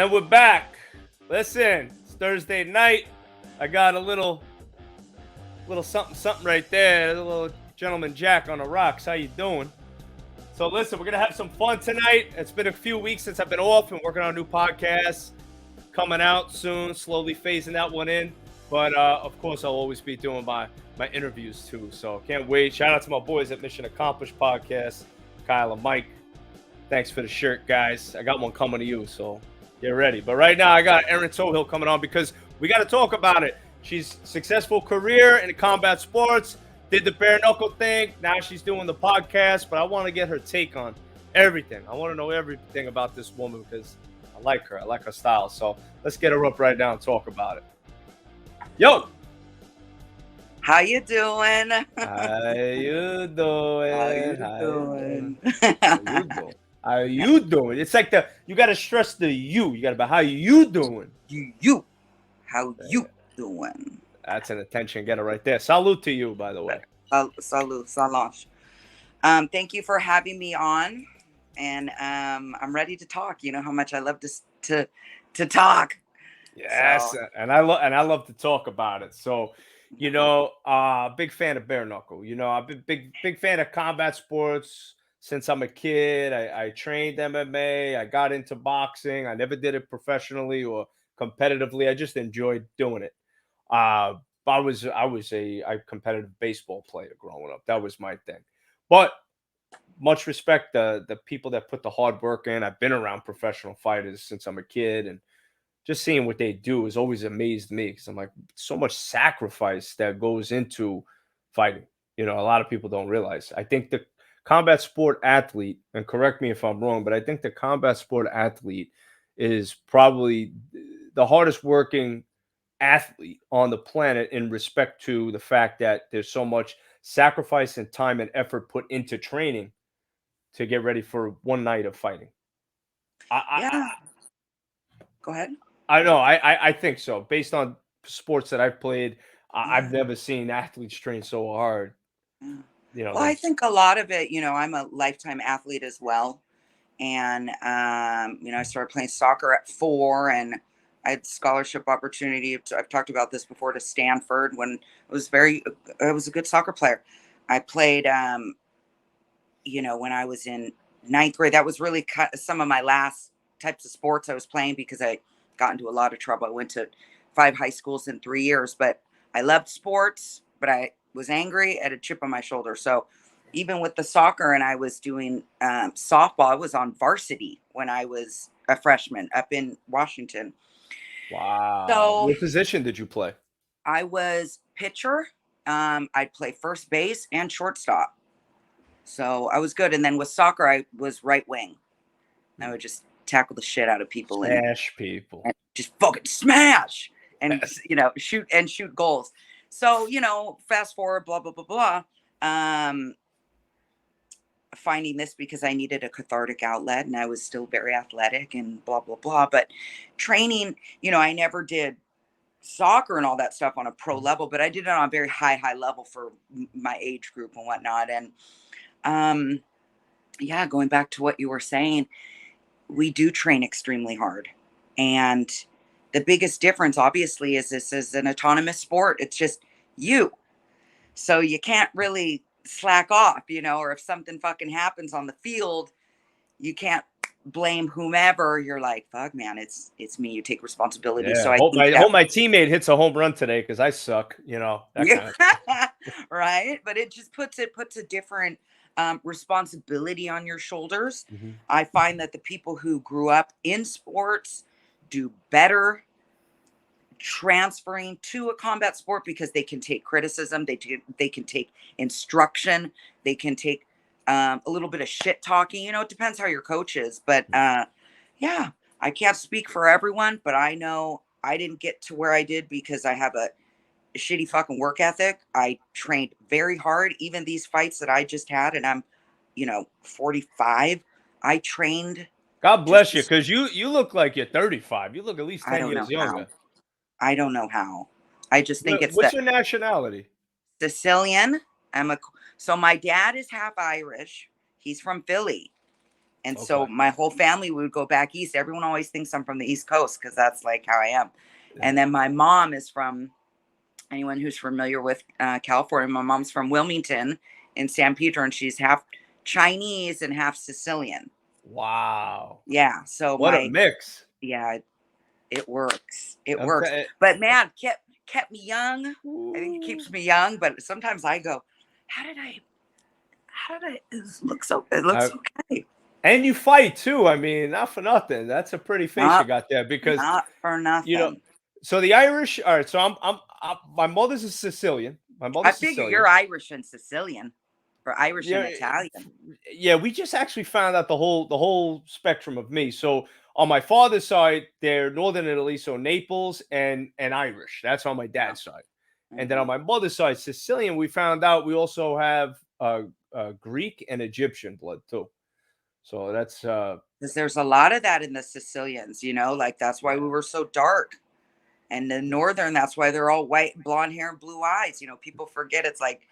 And we're back. Listen, it's Thursday night. I got a little something right there. A little gentleman Jack on the rocks. How you doing? So listen, we're gonna have some fun tonight. It's been a few weeks since I've been off and working on a new podcast. Coming out soon, slowly phasing that one in. But of course, I'll always be doing my interviews too. So can't wait. Shout out to my boys at Mission Accomplished Podcast, Kyle and Mike. Thanks for the shirt, guys. I got one coming to you, so get ready. But right now, I got Erin Toughill coming on because we got to talk about it. She's successful career in combat sports, did the bare knuckle thing. Now she's doing the podcast, but I want to get her take on everything. I want to know everything about this woman because I like her. I like her style. So let's get her up right now and talk about it. Yo. How you doing? How you doing? How you doing? How you doing? It's like you got to stress the you. You got to be, how you doing? You. How you doing? That's an attention getter right there. Salute to you, by the way. Salute, salash. Thank you for having me on, and I'm ready to talk. You know how much I love to talk. Yes, so. and I love to talk about it. So, you know, big fan of bare knuckle. You know, I've been big fan of combat sports since I'm a kid. I trained MMA. I got into boxing. I never did it professionally or competitively. I just enjoyed doing it. I was a competitive baseball player growing up. That was my thing. But much respect the people that put the hard work in. I've been around professional fighters since I'm a kid, and just seeing what they do has always amazed me because I'm like, so much sacrifice that goes into fighting. You know, a lot of people don't realize. I think the combat sport athlete, and correct me if I'm wrong, but I think the combat sport athlete is probably the hardest working athlete on the planet in respect to the fact that there's so much sacrifice and time and effort put into training to get ready for one night of fighting. Go ahead. I know. I think so. Based on sports that I've played, I've never seen athletes train so hard. Yeah. You know, well, I think a lot of it, you know, I'm a lifetime athlete as well. And, you know, I started playing soccer at 4 and I had scholarship opportunity. I've talked about this before, to Stanford when I was a good soccer player. I played, you know, when I was in 9th grade. That was really some of my last types of sports I was playing because I got into a lot of trouble. I went to 5 high schools in 3 years, but I loved sports, but I was angry, at a chip on my shoulder. So even with the soccer, and I was doing softball, I was on varsity when I was a freshman up in Washington. Wow. So what position did you play? I was pitcher. I'd play first base and shortstop. So I was good. And then with soccer, I was right wing. I would just tackle the shit out of people, smash people, and just fucking smash, and you know, shoot goals. So, you know, fast forward, blah blah blah blah. Finding this because I needed a cathartic outlet, and I was still very athletic and blah blah blah. But training, you know, I never did soccer and all that stuff on a pro level, but I did it on a very high level for my age group and whatnot. And yeah, going back to what you were saying, we do train extremely hard. And the biggest difference, obviously, is this is an autonomous sport. It's just you. So you can't really slack off, you know, or if something fucking happens on the field, you can't blame whomever. You're like, fuck, man, it's me. You take responsibility. Yeah, So I hope my teammate hits a home run today because I suck, you know. That kind of right. But it just puts a different responsibility on your shoulders. Mm-hmm. I find that the people who grew up in sports do better transferring to a combat sport because they can take criticism, they can take instruction, they can take a little bit of shit talking. You know, it depends how your coach is, but yeah, I can't speak for everyone, but I know I didn't get to where I did because I have a shitty fucking work ethic. I trained very hard. Even these fights that I just had, and I'm, you know, 45, I trained. God bless you, because you look like you're 35. You look at least 10 years younger. I don't know how. I just think it's what's your nationality? Sicilian. So my dad is half Irish. He's from Philly. And Okay. so my whole family would go back east. Everyone always thinks I'm from the East Coast because that's like how I am. Yeah. And then my mom is from, anyone who's familiar with California, my mom's from Wilmington in San Pedro, and she's half Chinese and half Sicilian. Wow. Yeah. So What a my, mix. yeah, it works. It I'm works. t- But man, kept me young. I think it Ooh. keeps me young. But sometimes I go, how did I? It looks so. It looks okay. And you fight too. I mean, not for nothing. That's a pretty face you Not got there because not for you know. nothing. So the Irish. All right. So my mother's a Sicilian. My I mother's figure Sicilian. you're Irish and Sicilian, or Irish and Yeah. Italian. Yeah. We just actually found out the whole spectrum of me. So on my father's side, they're Northern Italy, so Naples and Irish. That's on my Yeah. dad's side. And then Mm-hmm. on my mother's side, Sicilian, we found out we also have Greek and Egyptian blood too. So that's Because there's a lot of that in the Sicilians, like that's why we yeah. were so dark. And the Northern, that's why they're all white, blonde hair, and blue eyes. People forget it's like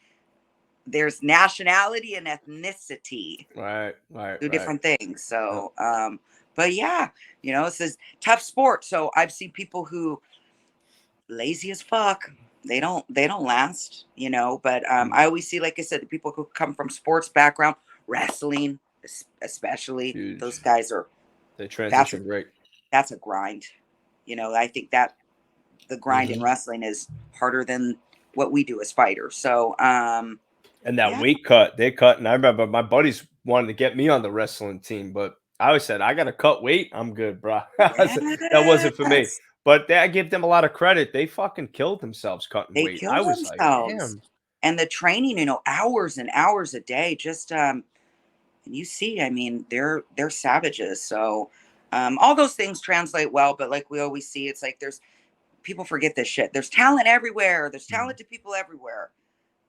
there's nationality and ethnicity, Right, two right. different things. Yep. So, but yeah, it says tough sport. So I've seen people who lazy as fuck. They don't last, but Mm. I always see, like I said, the people who come from sports background, wrestling, especially those Huge. guys are, They that's a, transition great. that's a grind. I think that the grind in Mhm. wrestling is harder than what we do as fighters. So, And that yeah, weight cut, they cut. And I remember my buddies wanted to get me on the wrestling team, but I always said, I got to cut weight. I'm good, bro. That wasn't for me. yes, But I give them a lot of credit. They fucking killed themselves cutting they weight. kill I was like, themselves. damn. And the training, hours and hours a day, just and you see, I mean, they're savages. So all those things translate well, but like we always see, it's like there's people forget this shit. There's talent everywhere. There's Mhm. talented people everywhere.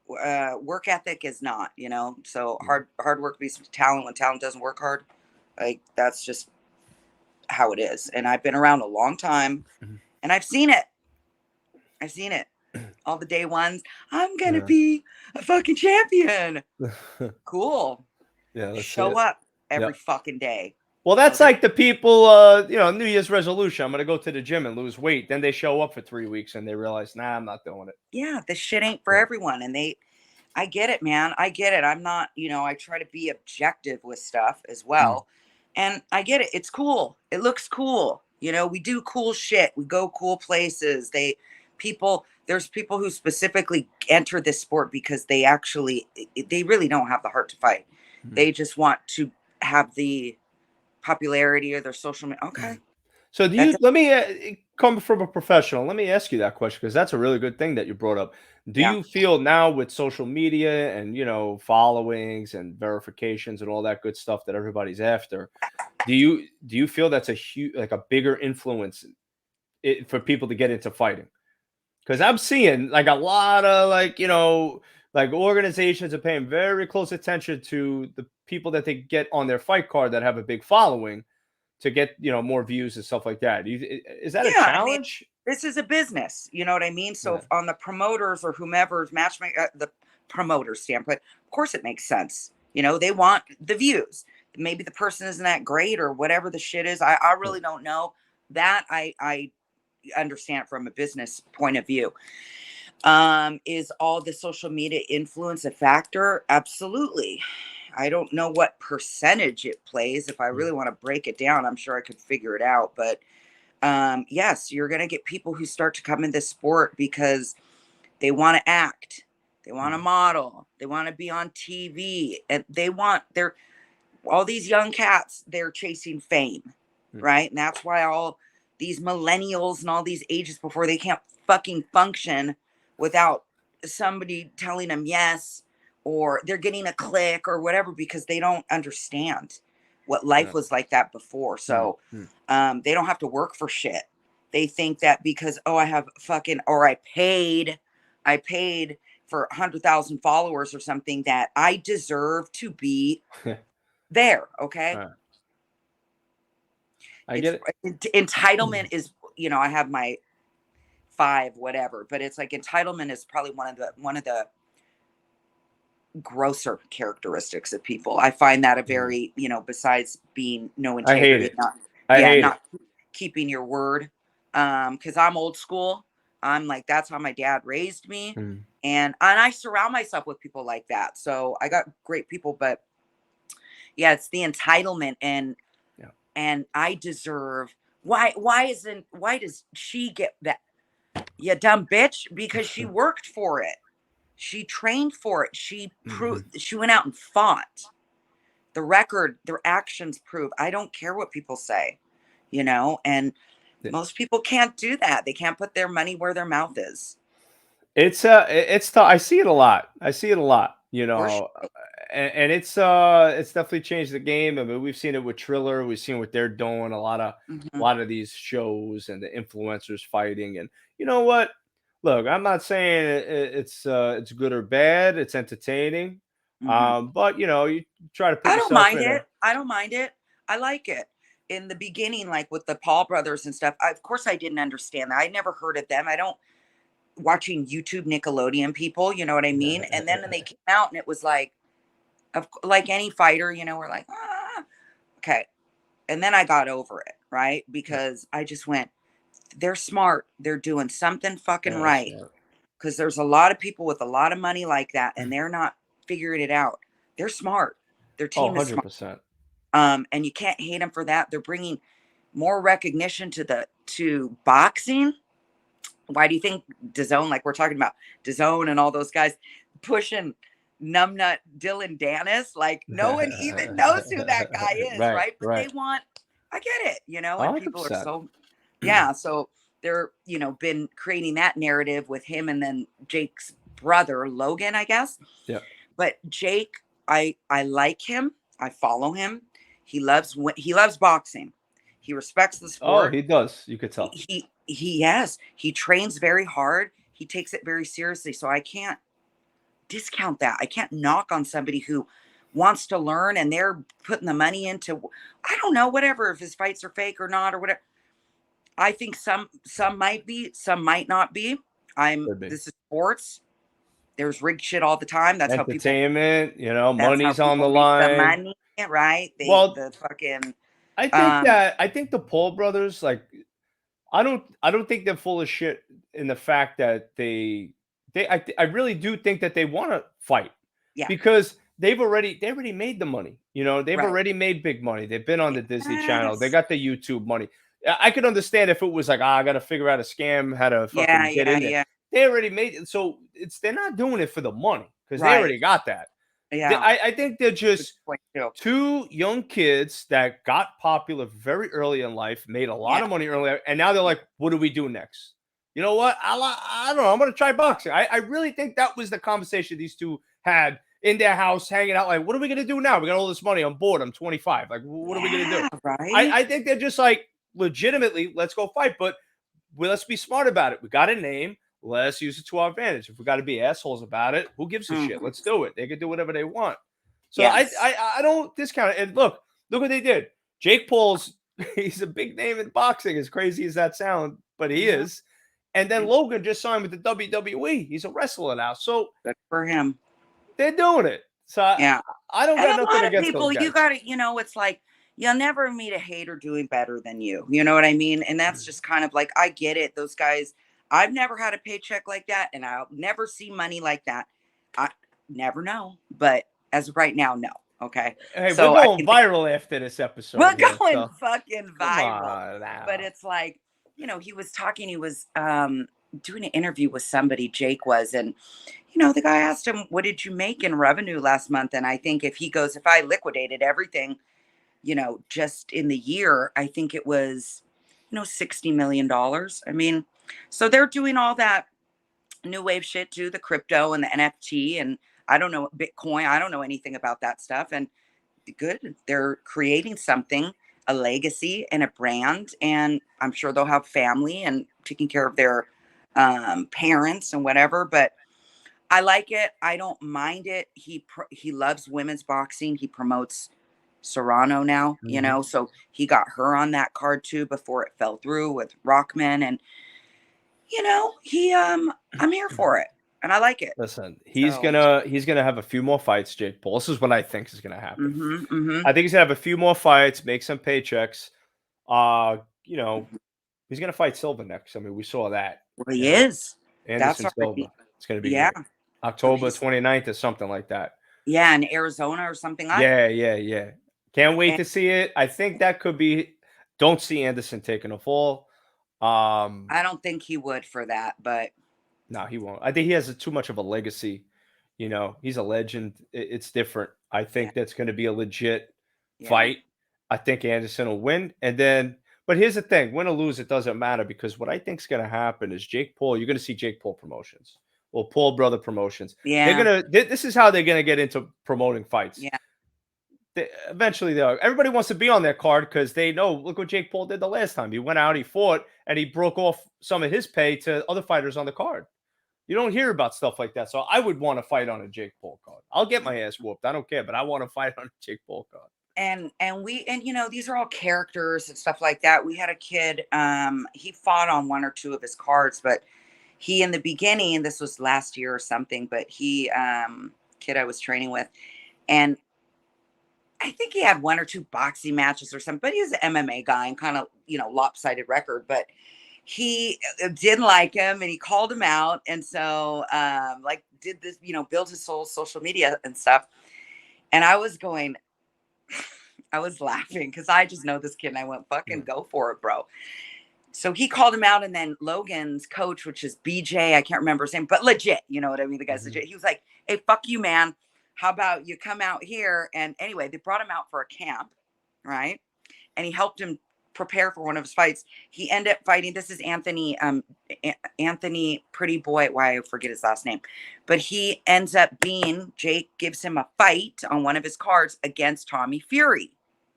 Work ethic is not, so Mhm. hard work beats talent when talent doesn't work hard. Like that's just how it is. And I've been around a long time Mhm. and I've seen it. I've seen it. All the day ones. I'm gonna Yeah. be a fucking champion. Cool. Yeah, that's Show it. up every Yep. fucking day. Well, that's They're like the people, New Year's resolution. I'm going to go to the gym and lose weight. Then they show up for 3 weeks and they realize, nah, I'm not doing it. yeah, this shit ain't for Yeah. everyone. And I get it, man. I get it. I'm not, I try to be objective with stuff as Mm. well. And I get it. It's cool. It looks cool. We do cool shit. We go cool places. There's people who specifically enter this sport because they really don't have the heart to fight. Mhm. They just want to have the popularity or their social media. Okay. So That let me come from a professional. Let me ask you that question because that's a really good thing that you brought up. Do yeah. you feel now with social media and followings and verifications and all that good stuff that everybody's after? Do you feel that's a huge, like a bigger influence for people to get into fighting? Because I'm seeing like a lot of like organizations are paying very close attention to the people that they get on their fight card that have a big following to get more views and stuff like that. Is that a Yeah, I mean, challenge? this is a business, you know what I mean? So Yeah. if on the promoters or whomever's matchmaker, the promoter standpoint, of course it makes sense. They want the views. Maybe the person isn't that great or whatever the shit is. I Yeah. really don't know. That I understand from a business point of view. Is all the social media influence a factor? Absolutely. I don't know what percentage it plays. If I Mm. really want to break it down, I'm sure I could figure it out. But yes, you're going to get people who start to come in this sport because they want to act, they want to Mm. model, they want to be on TV, and they're all these young cats, they're chasing fame, Mm. right? And that's why all these millennials and all these ages before they can't fucking function without somebody telling them yes, or they're getting a click or whatever because they don't understand what life Yeah. was like that before. Mm. So Mm. they don't have to work for shit. They think that because, oh, I have fucking, or I paid for 100,000 followers or something that I deserve to be there. Okay. Right. I It's get it. entitlement is, I have my 5 whatever, but it's like entitlement is probably one of the grosser characteristics of people. I find that a Mhm. very, besides being no I hate integrity, it. not, I yeah, hate not it. keeping your word. Because I'm old school. I'm like, that's how my dad raised me. Mhm. And I surround myself with people like that. So I got great people, but yeah, it's the entitlement Yeah. and I deserve why does she get that? You dumb bitch, because she worked for it. She trained for it. Mhm. She went out and fought. The record, their actions prove. I don't care what people say, and Yeah. most people can't do that. They can't put their money where their mouth is. It's tough. I see it a lot. I see it a lot, For sure. and it's definitely changed the game. I mean, we've seen it with Triller. We've seen what they're doing. A Mhm. lot of these shows and the influencers fighting. And you know what? Look, I'm not saying it's good or bad. It's entertaining. Mhm. But you try to put I don't yourself mind in a it. I don't mind it. I like it. In the beginning, like with the Paul brothers and stuff, of course I didn't understand that. I never heard of them. I don't watching YouTube Nickelodeon people, you know what I mean? And then when they came out and it was like, like any fighter, we're like, okay. And then I got over it, right? Because I just went, they're smart. They're doing something fucking Yeah, that's right. smart. Because there's a lot of people with a lot of money like that, and they're not figuring it out. They're smart. Their Oh, team is smart. 100%. And you can't hate them for that. They're bringing more recognition to boxing. Why do you think DAZN, like we're talking about DAZN and all those guys pushing numbnut Dylan Dennis? Like no one even knows who that guy is, Right, right? But they right. want, I get it, and people are 100%. so, yeah. So they're, been creating that narrative with him and then Jake's brother, Logan, I guess. Yeah. But Jake, I like him. I follow him. He loves boxing. He respects the Oh, sport. he does. You could tell. Yes, he trains very hard. He takes it very seriously. So I can't discount that. I can't knock on somebody who wants to learn and they're putting the money into, I don't know, whatever, if his fights are fake or not or whatever. I think some might be, some might not be. Could be. This is sports. There's rigged shit all the time. Entertainment, That's how money's on the people make the line. money, right? Well, The fucking um I think the Paul brothers, like, I don't think they're full of shit in the fact that I really do think that they want to fight yeah, because they already made the money. They've right. already made big money. They've been on the Disney Channel. They Yes. got the YouTube money. I could understand if it was like, I got to figure out a scam, how to Yeah, fucking get yeah, in there. yeah. They already made it, so they're not doing it for the money because they Right. already got that. Yeah. I think they're Good just point too. two young kids that got popular very early in life, made a lot Yeah. of money earlier, and now they're like, "What do we do next?" You know what? I don't know. I'm gonna try boxing. I really think that was the conversation these two had in their house, hanging out. Like, what are we gonna do now? We got all this money. I'm bored. I'm 25. Like, what are we gonna do? Yeah, right? I think they're just like legitimately, let's go fight, but let's be smart about it. We got a name. Let's use it to our advantage. If we got to be assholes about it, who gives a shit? Mhm. Let's do it. They can do whatever they want. So Yes. I don't discount it. And look what they did. Jake Paul's he's a big name in boxing, as crazy as that sounds, but he Mhm. is. And then Logan just signed with the WWE. He's a wrestler now. So Good for him. they're doing it. So Yeah. I don't And got a nothing lot of against those people, you guys. gotta, it's like you'll never meet a hater doing better than you. You know what I mean? And that's just kind of like, I get it. Those guys, I've never had a paycheck like that, and I'll never see money like that. I never know. But as of right now, no. Okay. Hey, we're So I going can think viral after this episode we're here. going So fucking come viral. on But now. it's like, he was talking, he was doing an interview with somebody, Jake was, and the guy asked him, what did you make in revenue last month? And I think if he goes, if I liquidated everything, just in the year, I think it was, $60 million. I mean, so they're doing all that new wave shit too, the crypto and the NFT. And I don't know Bitcoin. I don't know anything about that stuff. And good. They're creating something, a legacy and a brand. And I'm sure they'll have family and taking care of their parents and whatever. But I like it. I don't mind it. He loves women's boxing. He promotes Serrano now, Mhm. so he got her on that card too before it fell through with Rockman, and he I'm here for it. and I like it. Listen, he's So, gonna have a few more fights, Jake Paul. This is what I think is gonna happen. mm-hmm. I think he's gonna have a few more fights, make some paychecks. You know, he's gonna fight Silva next. I mean, we saw that. Well, he You know, is. That's Anderson already, Silva. It's gonna be yeah. great. So October he's, 29th or something like that. yeah, in Arizona or something like. Yeah, yeah, yeah. Can't wait And to see it. I think that could be. Don't see Anderson taking a fall. I don't think he would for that, but No, he won't. I think he has too much of a legacy. You know, he's a legend. It's different. I yeah, think that's going to be a legit yeah, fight. I think Anderson will win. And then, but here's the thing: win or lose, it doesn't matter because what I think is going to happen is Jake Paul. You're going to see Jake Paul promotions or Paul brother promotions. They're yeah, gonna. This is how they're going to get into promoting fights. yeah, Eventually, they are. Everybody wants to be on their card because they know. Look what Jake Paul did the last time. He went out, he fought, and he broke off some of his pay to other fighters on the card. You don't hear about stuff like that. So I would want to fight on a Jake Paul card. I'll get my ass whooped. I don't care, but I want to fight on a Jake Paul card. and you know, these are all characters and stuff like that. We had a kid, he fought on one or two of his cards, but he in the beginning, this was last year or something, but he kid I was training with, and I think he had one or two boxing matches or something, but he's an MMA guy and kind of, you know, lopsided record, but he didn't like him and he called him out. And so, like, did this, you know, build his whole social media and stuff. And I was going, I was laughing because I just know this kid and I went, fucking Yeah. go for it, bro. So he called him out. And then Logan's coach, which is BJ, I can't remember his name, but legit, you know what I mean? The guy's legit. He was like, hey, fuck you, man. How about you come out here? And anyway, they brought him out for a camp, right? And he helped him prepare for one of his fights. He ended up fighting. This is Anthony, Anthony Pretty Boy. Why I forget his last name, but he ends up being Jake gives him a fight on one of his cards against Tommy Fury.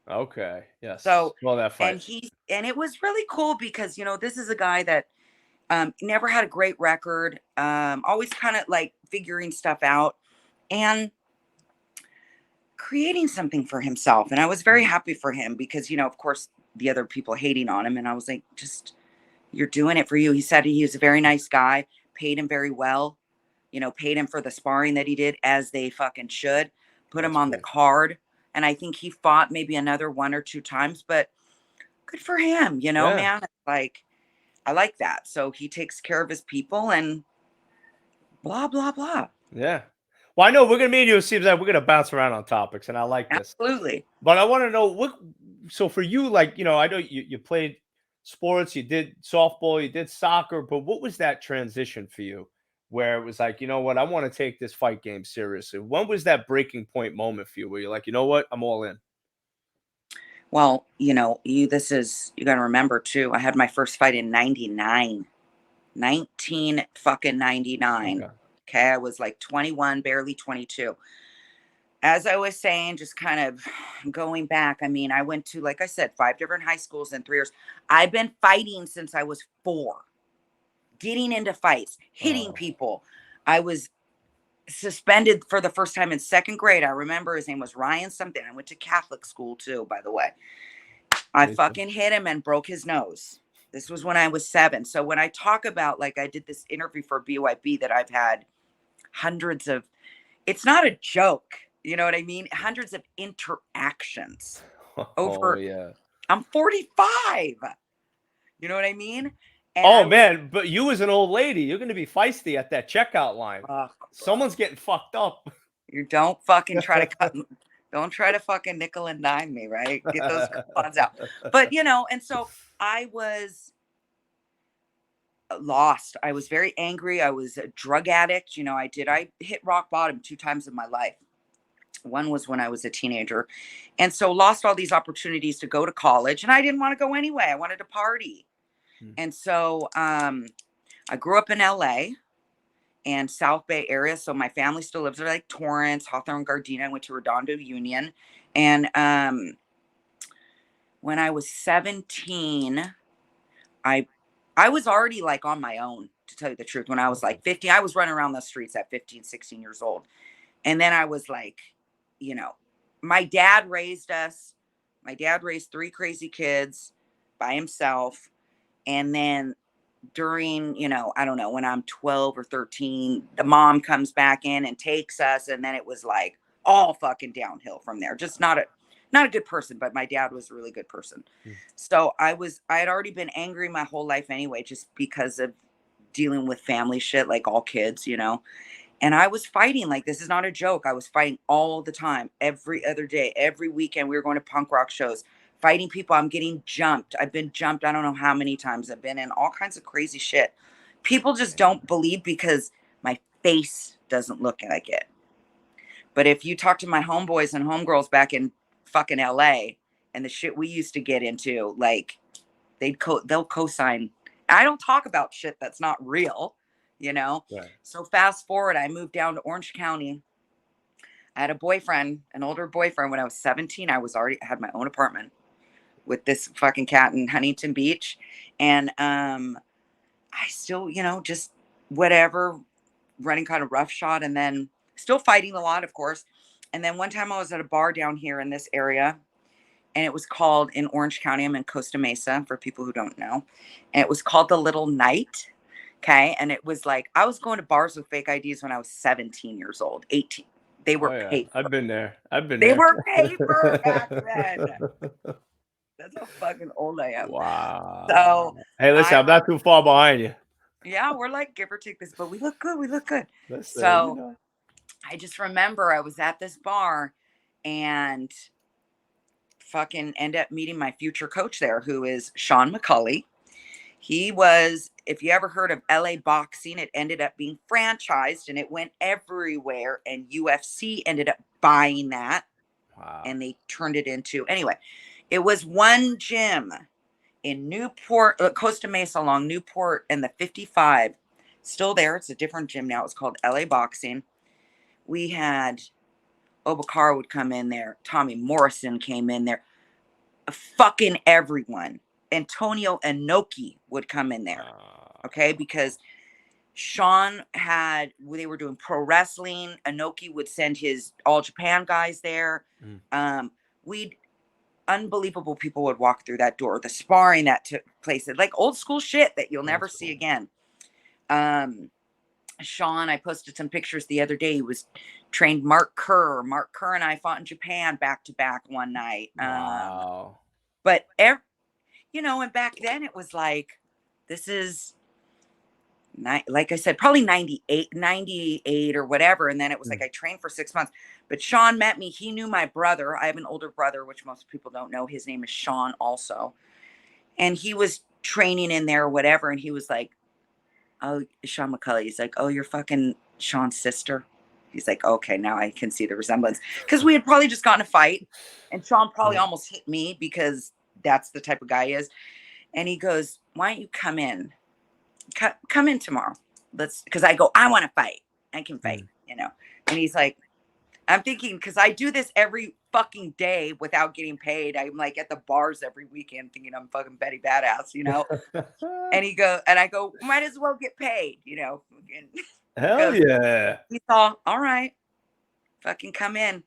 Okay. Yes. So, Well, that fight. and it was really cool because you know this is a guy that never had a great record, always kind of like figuring stuff out and creating something for himself. And I was very happy for him because, you know, of course, the other people hating on him. And I was like, just, you're doing it for you. He said he was a very nice guy, paid him very well, you know, paid him for the sparring that he did as they fucking should, put him That's on the cool. card. And I think he fought maybe another one or two times, but good for him, you know, Yeah. man. Like, I like that. So he takes care of his people and blah, blah, blah. Yeah. Well, I know we're gonna meet you. It seems like we're gonna bounce around on topics, and I like this. Absolutely. But I want to know what. So for you, like I know you played sports, you did softball, you did soccer, but what was that transition for you, where it was like, you know what, I want to take this fight game seriously? When was that breaking point moment for you, where you're like, you know what, I'm all in? Well, you know, you you got to remember too. I had my first fight in 99, 19 fucking 99. Okay. Okay, I was like 21, barely 22. As I was saying, just kind of going back, I mean, I went to, like I said, 5 different high schools in 3 years. I've been fighting since I was 4, getting into fights, hitting Oh, people. I was suspended for the first time in 2nd grade. I remember his name was Ryan something. I went to Catholic school too, by the way. I Jason. fucking hit him and broke his nose. This was when I was 7. So when I talk about, like, I did this interview for BYB that I've had hundreds of, it's not a joke. You know what I mean? Hundreds of interactions Oh over, yeah. I'm 45. You know what I mean? And Oh I was, man, but you as an old lady, you're gonna be feisty at that checkout line. fuck, bro. Someone's getting fucked up. You don't fucking try to cut, don't try to fucking nickel and dime me, right? Get those coupons out. But, you know, and so I was lost. I was very angry. I was a drug addict. You know, I hit rock bottom 2 times in my life. One was when I was a teenager. And so lost all these opportunities to go to college and I didn't want to go anyway. I wanted to party. Hmm. And so I grew up in LA and South Bay area. So my family still lives there, like Torrance, Hawthorne, Gardena. I went to Redondo Union. And when I was 17, I I was already like on my own, to tell you the truth. When I was Okay. like 15, I was running around the streets at 15, 16 years old. And then I was like, you know, my dad raised us. My dad raised 3 crazy kids by himself. And then during, you know, I don't know, when I'm 12 or 13, the mom comes back in and takes us. And then it was like all fucking downhill from there. Just not a good person, but my dad was a really good person. Mm. So I had already been angry my whole life anyway, just because of dealing with family shit, like all kids, you know. And I was fighting, like, this is not a joke. I was fighting all the time, every other day, every weekend. We were going to punk rock shows, fighting people. I'm getting jumped. I've been jumped. I don't know how many times. I've been in all kinds of crazy shit. People just don't believe because my face doesn't look like it. But if you talk to my homeboys and homegirls back in fucking LA and the shit we used to get into, like, they'll co-sign. I don't talk about shit that's not real, you know? Right. So fast forward, I moved down to Orange County. I had a boyfriend, an older boyfriend. When I was 17, I had my own apartment with this fucking cat in Huntington Beach. And I still, you know, just whatever, running kind of roughshod, and then still fighting a lot, of course. And then one time I was at a bar down here in this area, and it was called, in Orange County, I'm in Costa Mesa for people who don't know, and it was called the Little Night. Okay. And it was like, I was going to bars with fake IDs when I was 17 years old, 18. They Oh were yeah, paper. I've been there. I've been They there. were paper back then. That's how fucking old I am. Wow. So Hey, listen, I, I'm not too far behind you. yeah, we're like, give or take this, but we look good. We look good. Listen, you So know. I just remember I was at this bar and fucking end up meeting my future coach there, who is Sean McCulley. He was, if you ever heard of LA boxing, it ended up being franchised and it went everywhere. And UFC ended up buying that Wow. and they turned it into, anyway, it was one gym in Newport, Costa Mesa, along Newport and the 55. Still there. It's a different gym now. It's called LA Boxing. We had Obakar would come in there. Tommy Morrison came in there. Fucking everyone. Antonio Inoki would come in there. Okay, because Sean they were doing pro wrestling. Inoki would send his All Japan guys there. Mm. Unbelievable people would walk through that door. The sparring that took place, like old school shit that you'll never see again. Sean, I posted some pictures the other day. He was trained Mark Kerr. Mark Kerr and I fought in Japan back to back one night. Wow. But you know, and back then it was like, this is like I said, probably 98 or whatever. And then it was like, I trained for 6 months, but Sean met me. He knew my brother. I have an older brother, which most people don't know. His name is Sean also. And he was training in there or whatever. And he was like, oh, Sean McCulley. He's like, oh, you're fucking Sean's sister. He's like, okay, now I can see the resemblance. Because we had probably just gotten a fight. And Sean probably almost hit me because that's the type of guy he is. And he goes, why don't you come in? Come in tomorrow. Because I go, I want to fight. I can fight, you know. And he's like, I'm thinking, because I do this every fucking day without getting paid. I'm like at the bars every weekend thinking I'm fucking Betty Badass, you know. And I go, might as well get paid, you know. Hell yeah. He thought, all right, fucking come in.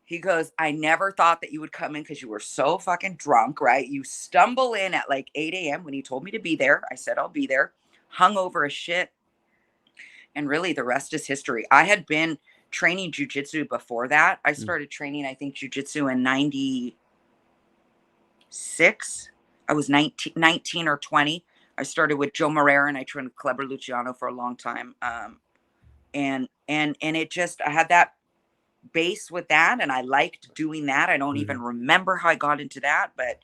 He goes, I never thought that you would come in because you were so fucking drunk, right? You stumble in at like 8 a.m. when he told me to be there. I said, I'll be there. Hungover as shit. And really, the rest is history. I had been training jujitsu before that. I started training, I think, jujitsu in 96. I was 19 or 20. I started with Joe Moreira and I trained with Kleber Luciano for a long time. And it just, I had that base with that and I liked doing that. I don't even remember how I got into that, but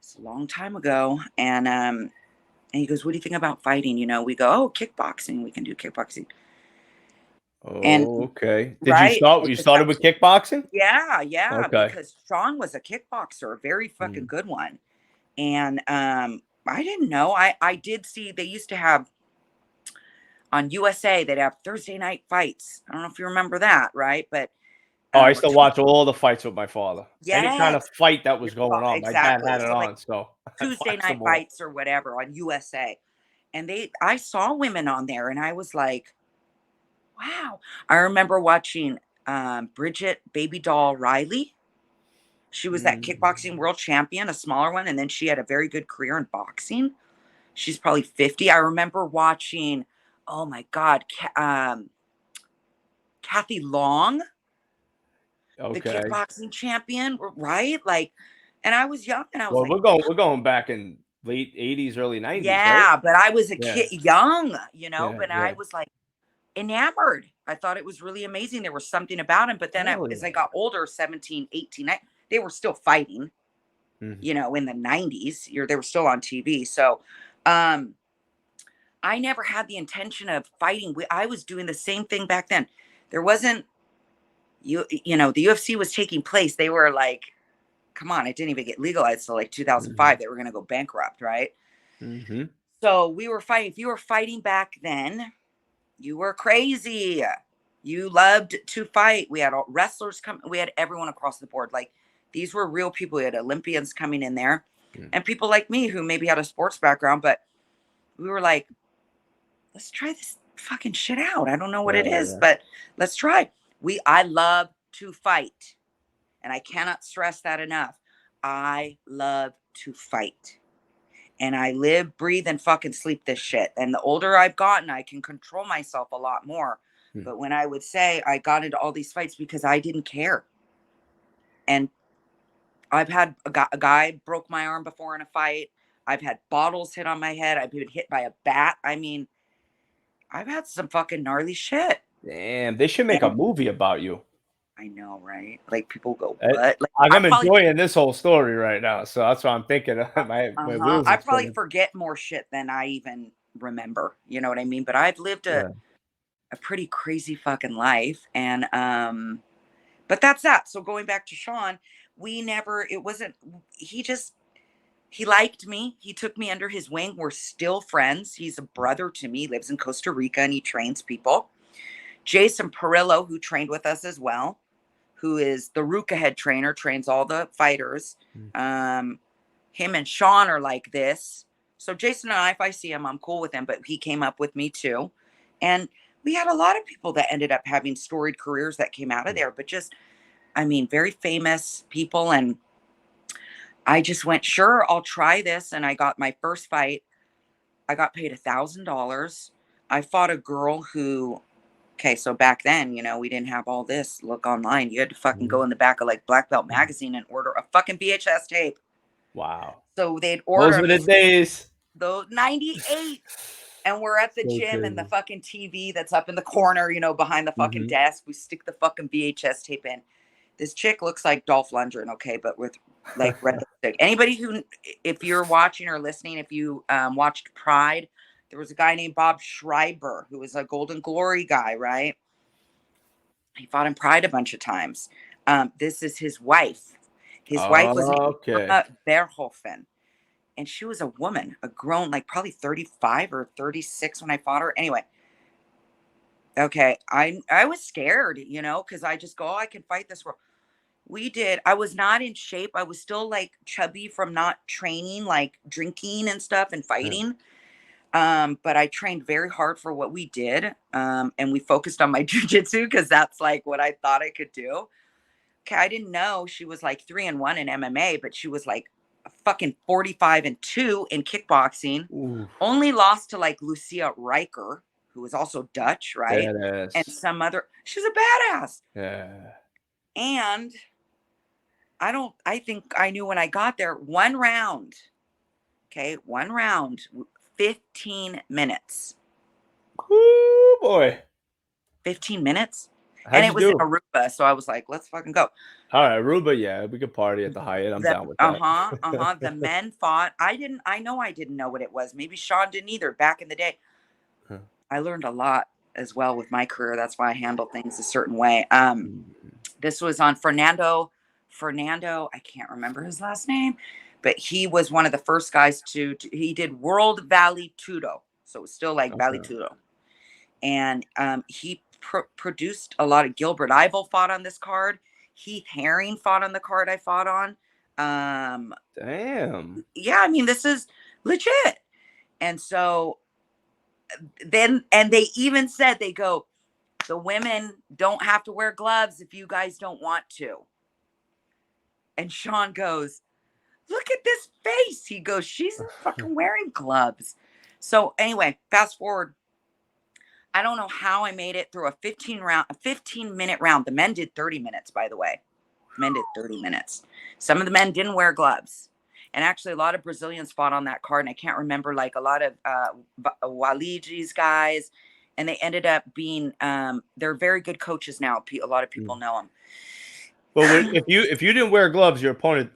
it's a long time ago. And he goes, what do you think about fighting? You know, we go, oh, kickboxing. We can do kickboxing. And Oh, okay. Did you right. start? You started with kickboxing? Yeah. Okay. Because Sean was a kickboxer, a very fucking good one. And I didn't know. I did see they used to have on USA, they'd have Thursday night fights. I don't know if you remember that, right? But I used to watch all the fights with my father. Any kind of yes, fight that was going on, my dad exactly. had it So like on, so I Tuesday watched them night all. fights or whatever on USA. And I saw women on there and I was like, wow. I remember watching Bridget Baby Doll Riley. She was that kickboxing world champion, a smaller one. And then she had a very good career in boxing. She's probably 50. I remember watching, oh my God, Kathy Long, the Okay. kickboxing champion, right? Like, and I was young and I was Well, like, we're going back in late 80s, early 90s, right? yeah, but I was a Yeah. kid, young, Yeah. but I Yeah. was like enamored. I thought it was really amazing. There was something about him. But then Hell as yeah. I got older, 17, 18, they were still fighting, Mhm. in the 90s. They were still on TV. So, um, I never had the intention of fighting. I was doing the same thing back then. There wasn't the UFC was taking place. They were like, come on, it didn't even get legalized till like 2005. Mhm. They were going to go bankrupt, right? Mhm. So we were fighting. If you were fighting back then, you were crazy. You loved to fight. We had all wrestlers come. We had everyone across the board. Like these were real people. We had Olympians coming in there, Mm. and people like me who maybe had a sports background, but we were like, let's try this fucking shit out. I don't know what Yeah. it is, Yeah. but let's try. I love to fight. And I cannot stress that enough. I love to fight. And I live, breathe, and fucking sleep this shit. And the older I've gotten, I can control myself a lot more. Mm. But when I would say I got into all these fights because I didn't care. And I've had a guy broke my arm before in a fight. I've had bottles hit on my head. I've been hit by a bat. I mean, I've had some fucking gnarly shit. Damn, they should make a And movie about you. I know, right? Like people go, Uh, what? Like Like, I I'm probably enjoying this whole story right now, so that's what I'm thinking. My wheels I are probably spinning. forget more shit than I even remember. You know what I mean? But I've lived a, Yeah. a pretty crazy fucking life. And but that's that. So going back to Sean, it wasn't he liked me. He took me under his wing. We're still friends. He's a brother to me, lives in Costa Rica and he trains people. Jason Perillo, who trained with us as well, who is the Rook Ahead trainer, trains all the fighters. Mm. Him and Sean are like this. So Jason and I, if I see him, I'm cool with him, but he came up with me too. And we had a lot of people that ended up having storied careers that came out of there, but very famous people. And I just went, sure, I'll try this. And I got my first fight. I got paid $1,000. I fought a girl who, okay, so back then, we didn't have all this look online. You had to fucking go Mhm. in the back of like Black Belt Mhm. magazine and order a fucking VHS tape. Wow. So they'd Those order were them the days. those 98. And we're at the So gym and the crazy. fucking TV that's up in the corner, behind the fucking Mhm. desk. We stick the fucking VHS tape in. This chick looks like Dolph Lundgren, okay, but with like red lipstick. Anybody who, if you're watching or listening, if you watched Pride, there was a guy named Bob Schreiber who was a Golden Glory guy, right? He fought in Pride a bunch of times. This is his wife. His wife was named Okay. Irma Verhoeven. And she was a woman, a grown, like probably 35 or 36 when I fought her. Anyway, okay, I was scared, because I just go, oh, I can fight this world. I was not in shape. I was still like chubby from not training, like drinking and stuff and Yeah. fighting. But I trained very hard for what we did. And we focused on my jujitsu because that's like what I thought I could do. Okay, I didn't know she was like 3-1 in MMA, but she was like a fucking 45-2 in kickboxing. Ooh, Only lost to like Lucia Riker, who was also Dutch, right? And badass. some other. She's a badass. Yeah. And I think I knew when I got there, one round. Okay, one round, 15 minutes. Ooh, boy. 15 minutes. And How'd it you was in do? Aruba. So I was like, let's fucking go. All right, Aruba, yeah, we could party at the Hyatt. I'm The down with that. the men fought. I know I didn't know what it was. Maybe Sean didn't either back in the day. Huh. I learned a lot as well with my career. That's why I handle things a certain way. Mhm. This was on Fernando, I can't remember his last name, but he was one of the first guys he did World Valley Tudo. So it was still like Valley Okay. Tudo. And he produced a lot of Gilbert Ivel fought on this card. Heath Herring fought on the card I fought on. Damn. Yeah, I mean, this is legit. And so and they even said, they go, the women don't have to wear gloves if you guys don't want to. And Sean goes, look at this face. He goes, she's fucking wearing gloves. So anyway, fast forward. I don't know how I made it through a 15-minute round. The men did 30 minutes, by the way. The men did 30 minutes. Some of the men didn't wear gloves. And actually, a lot of Brazilians fought on that card. And I can't remember, like a lot of Waliji's guys. And they ended up being, they're very good coaches now. A lot of people know them. Well, if you didn't wear gloves, your opponent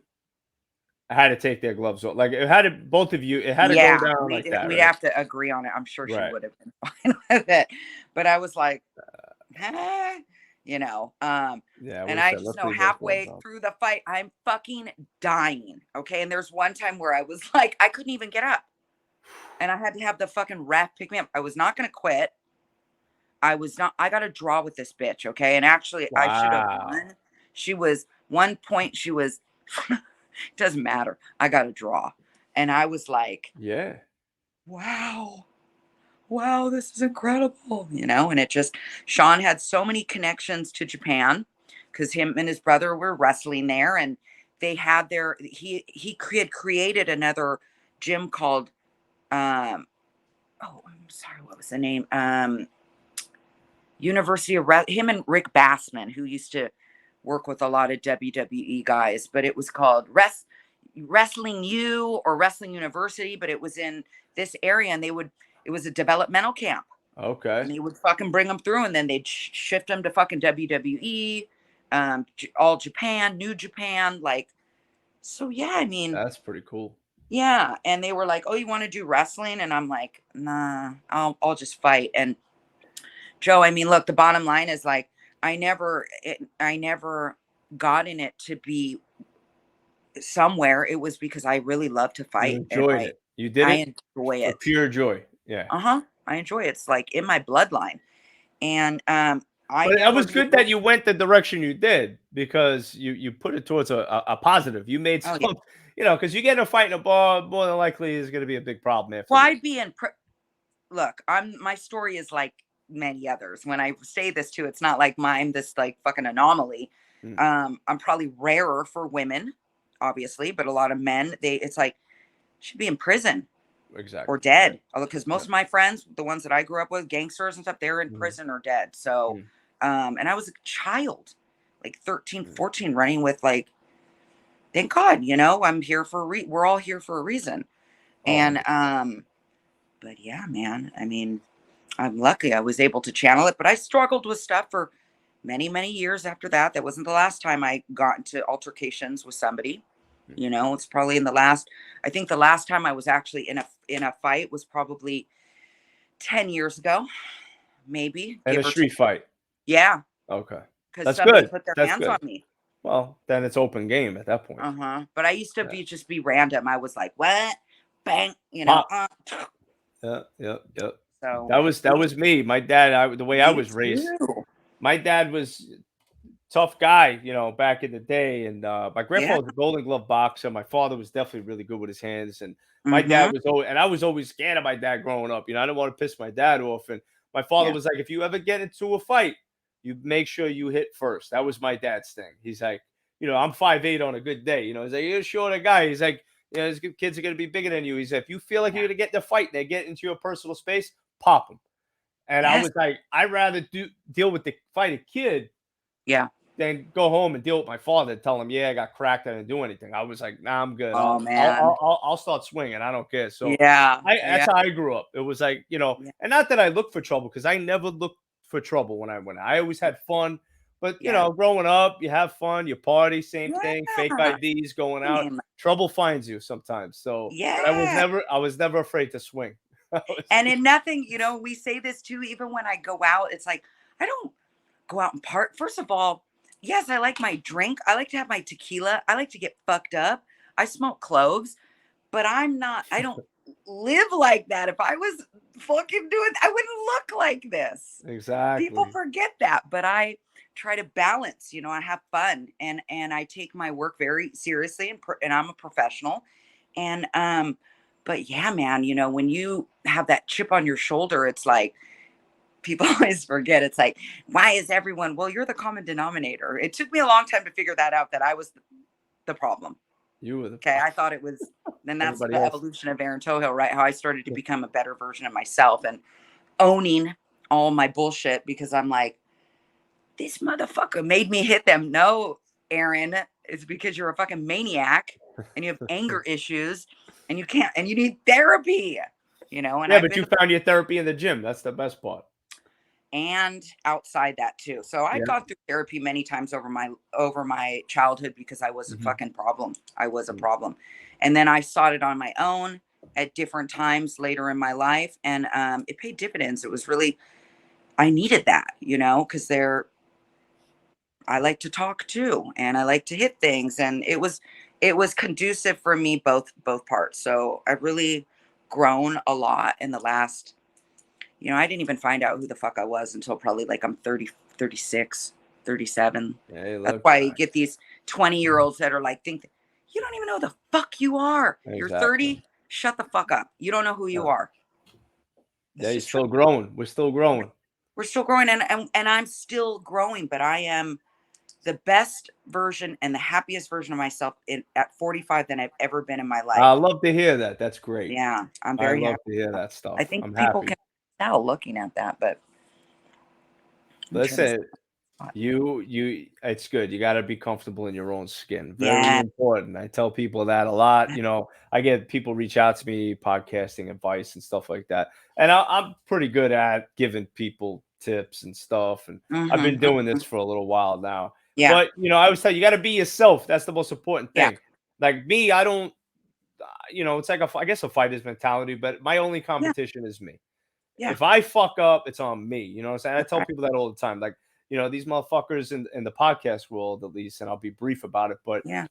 had to take their gloves off. Like it had to, both of you, it had to go down like that. We'd Right? have to agree on it. I'm sure she would have been fine with it. But I was like, you know, Yeah, and I just know halfway through the fight, I'm fucking dying. Okay. And there's one time where I was like, I couldn't even get up. And I had to have the fucking ref pick me up. I was not going to quit. I got to draw with this bitch. Okay. And actually, I should have won. She was 1 point. She was, doesn't matter. I got to draw. And I was like, yeah, wow, this is incredible. You know, and it just, Sean had so many connections to Japan because him and his brother were wrestling there, and they had he had created another gym called, I'm sorry, what was the name? University of him and Rick Bassman, who used to work with a lot of WWE guys, but it was called Wrestling U or Wrestling University, but it was in this area, and it was a developmental camp. Okay. And they would fucking bring them through, and then they'd shift them to fucking WWE, All Japan, New Japan, like, so yeah, I mean, that's pretty cool. Yeah. And they were like, oh, you want to do wrestling? And I'm like, nah, I'll just fight. And Joe, I mean, look, the bottom line is like, I never got in it to be somewhere. It was because I really love to fight. You enjoyed it. You did it. I enjoy it. For pure joy. Yeah. I enjoy it. It's like in my bloodline. And but that was good that you went the direction you did, because you put it towards a positive. You made some, you know, because you get in a fight in a bar, more than likely is going to be a big problem after. Well, I'd be in. Look, my story is like many others. When I say this too, it's not like I'm this like fucking anomaly. I'm probably rarer for women, obviously, but a lot of men, it's like, should be in prison. Exactly. Or dead. Because most of my friends, the ones that I grew up with, gangsters and stuff, they're in prison or dead. So, and I was a child, like 13, 14, running with like, thank God, you know, I'm here for we're all here for a reason. And, but yeah, man, I mean, I'm lucky I was able to channel it, but I struggled with stuff for many, many years after that. That wasn't the last time I got into altercations with somebody. You know, it's probably I think the last time I was actually in a fight was probably 10 years ago, maybe. And a street fight. Yeah. Okay. Because somebody put their hands on me. Well, then it's open game at that point. But I used to just be random. I was like, what? Bang, you know. Yeah. So that was me. My dad, the way I was raised. My dad was tough guy, you know, back in the day. And my grandpa was a Golden Glove boxer. My father was definitely really good with his hands. And my dad was I was always scared of my dad growing up. You know, I didn't want to piss my dad off. And my father was like, if you ever get into a fight, you make sure you hit first. That was my dad's thing. He's like, you know, I'm 5'8" on a good day. You know, he's like, you're a shorter guy. He's like, you know, these kids are going to be bigger than you. He's like, if you feel like you're going to get in a fight and they get into your personal space, pop them. And I was like, I'd rather deal with the fight a kid. Yeah. Then go home and deal with my father and tell him, I got cracked. I didn't do anything. I was like, nah, I'm good. I'll start swinging. I don't care. So that's how I grew up. It was like, you know, and not that I looked for trouble, because I never looked for trouble when I always had fun. But, you know, growing up, you have fun, you party, same thing, fake IDs, going out. Trouble finds you sometimes. So I was never afraid to swing. And in nothing, you know, we say this too, even when I go out, it's like, I don't go out and part. First of all, yes, I like my drink. I like to have my tequila. I like to get fucked up. I smoke cloves, but I don't live like that. If I was fucking doing, I wouldn't look like this. Exactly. People forget that, but I try to balance, you know, I have fun, and I take my work very seriously, and I'm a professional. And, but yeah, man, you know, when you have that chip on your shoulder, it's like, people always forget. It's like, why is everyone? Well, you're the common denominator. It took me a long time to figure that out, that I was the problem. You were the Okay, I thought it was. Then that's everybody the else. evolution of Erin Toughill, right? How I started to become a better version of myself and owning all my bullshit because I'm like, this motherfucker made me hit them. No, Erin, it's because you're a fucking maniac and you have anger issues and you can't, and you need therapy, you know. And Yeah, I've but been you found your therapy in the gym. That's the best part. and outside that too. So I've Yeah. gone through therapy many times over my childhood because I was a Mhm. fucking problem. I was a Mm. problem. And then I sought it on my own at different times later in my life. And it paid dividends. It was really, I needed that, you know, because I like to talk too and I like to hit things. And it was conducive for me both parts. So I've really grown a lot in the last, I didn't even find out who the fuck I was until probably like I'm 30, 36, 37. Hey, That's look. why you get these 20-year-olds that are like, think you don't even know who the fuck you are. You're Exactly. 30. Shut the fuck up. You don't know who you Uh, are. yeah, It's you're just true. still growing. We're still growing. We're still growing and I'm still growing, but I am the best version and the happiest version of myself at 45 than I've ever been in my I life. love to hear that. That's great. Yeah, I'm I very love happy. to hear that I stuff. think I'm people happy. can tell looking at that, but I'm trying to Listen, it's good. You got to be comfortable in your own skin. Very yeah. important. I tell people that a lot. I get people reach out to me, podcasting advice and stuff like that. And I'm pretty good at giving people tips and stuff. And I've been Mhm, doing this mhm. for a little while now. Yeah, But, I always tell you, you got to be yourself. That's the most important yeah, thing. Like me, I don't, it's like I guess a fighter's mentality, but my only yeah, competition is me. yeah. If I fuck up, it's on me. You know what I'm saying? I That's tell right. people that all the time. Like, these motherfuckers in the podcast world, at least, and I'll be brief about it, but Yeah,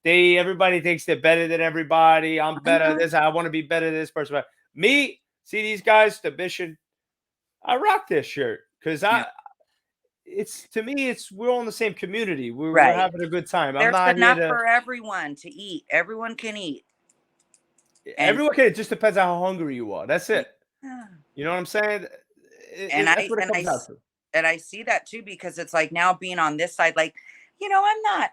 everybody thinks they're better than everybody. I'm I better know. this. I want to be better than this person. But me, see these guys, the mission. I rock this shirt because Yeah, it's to me, it's we're all in the same community. We're right. having a good time. I'm There's not here enough to. for everyone to eat. Everyone can eat. And Everyone can. It just depends on how hungry you are. That's it. yeah. You know what I'm saying? And That's I what it and I comes out s- to. and I see that too because it's like now being on this side, like, I'm not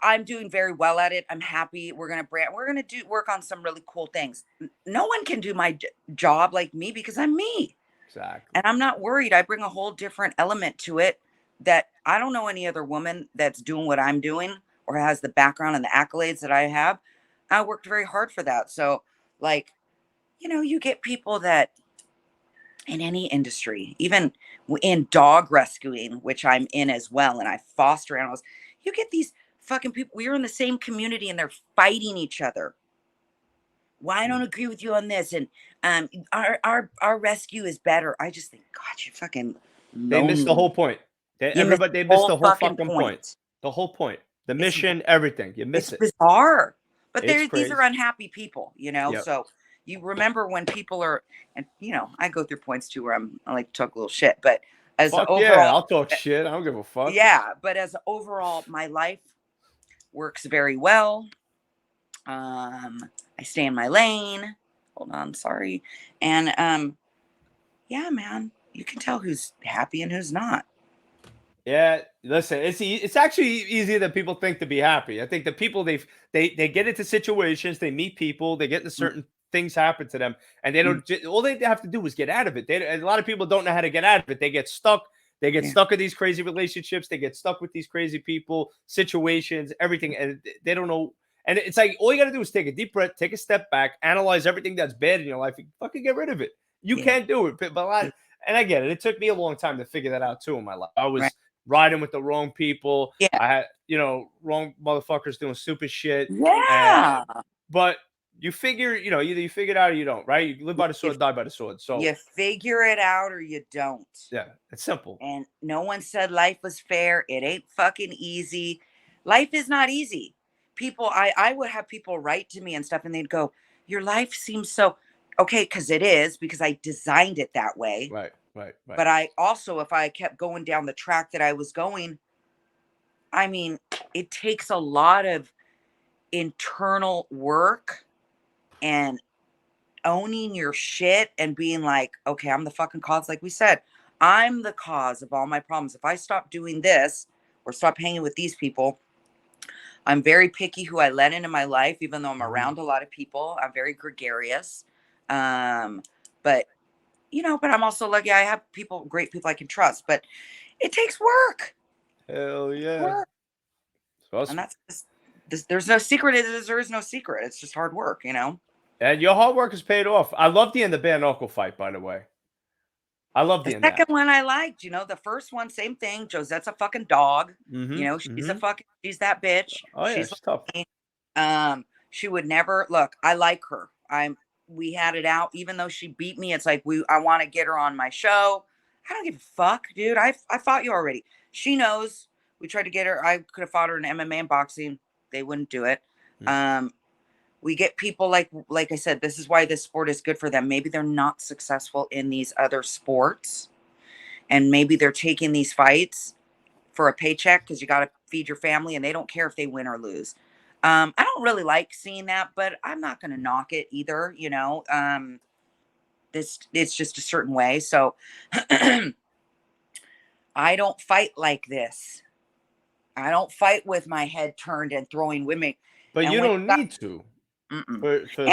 I'm doing very well at it. I'm happy. We're gonna do work on some really cool things. No one can do my job like me because I'm me. Exactly. And I'm not worried. I bring a whole different element to it that I don't know any other woman that's doing what I'm doing or has the background and the accolades that I have. I worked very hard for that. So, like, you get people that in any industry, even in dog rescuing, which I'm in as well, and I foster animals, you get these fucking people. We're in the same community and they're fighting each other. Well, I don't agree with you on this, and our rescue is better. I just think, God, you're fucking They missed the lonely. whole point. You miss They the missed whole the whole fucking fucking point. point. The whole point. The It's mission, everything. You it's miss it. bizarre, but It's these are crazy. unhappy people, Yep. So you remember when people are, and I go through points too where I like to talk a little shit, but as Fuck yeah, overall, I'll talk shit. I don't give a fuck. yeah, but as overall, my life works very well. I stay in my lane. Hold on, sorry, and yeah, man, you can tell who's happy and who's not. Yeah, listen, it's actually easier than people think to be happy. I think the people they get into situations, they meet people, they get into Mm, certain things happen to them, and they mm, don't. All they have to do is get out of it. A lot of people don't know how to get out of it. They get stuck. They get yeah, stuck in these crazy relationships. They get stuck with these crazy people, situations, everything, and they don't know. And it's like all you got to do is take a deep breath, take a step back, analyze everything that's bad in your life, and fucking get rid of it. You yeah, can't do it, but yeah, and I get it. It took me a long time to figure that out too in my life. I right, was riding with the wrong people. yeah, I had, wrong motherfuckers doing stupid shit. And yeah. but you figure, either you figure it out or you don't, right? You live by the If sword, die by the sword. So you figure it out or you don't. yeah, it's simple. And no one said life was fair. It ain't fucking easy. Life is not easy. I would have people write to me and stuff, and they'd go, "Your life seems so okay," because it is, because I designed it that way. Right, right, right. But I also, if I kept going down the track that I was going, I mean, it takes a lot of internal work and owning your shit and being like, okay, I'm the fucking cause. Like we said, I'm the cause of all my problems. If I stop doing this or stop hanging with these people, I'm very picky who I let into my life, even though I'm Mhm. around a lot of people. I'm very gregarious. But but I'm also lucky I have great people I can trust. But it takes work. Hell yeah. Work. So And that's there's no secret. There is no secret. It's just hard work, and your hard work has paid off. I love the end of bare knuckle fight, by the way. I love The the end of second that. one I liked, the first one, same thing. Josette's a fucking dog. Mhm. She's that bitch. Oh yeah, She's she's tough. like me. She would never look. I like her. We had it out, even though she beat me. It's like I want to get her on my show. I don't give a fuck, dude. I fought you already. She knows. We tried to get her. I could have fought her in MMA and boxing. They wouldn't do it. Mm. We get people like I said, this is why this sport is good for them. Maybe they're not successful in these other sports, and maybe they're taking these fights for a paycheck because you got to feed your family, and they don't care if they win or lose. I don't really like seeing that, but I'm not going to knock it either. This it's just a certain way. So I don't fight like this. I don't fight with my head turned and throwing women. But And you when don't need to. mm-mm. For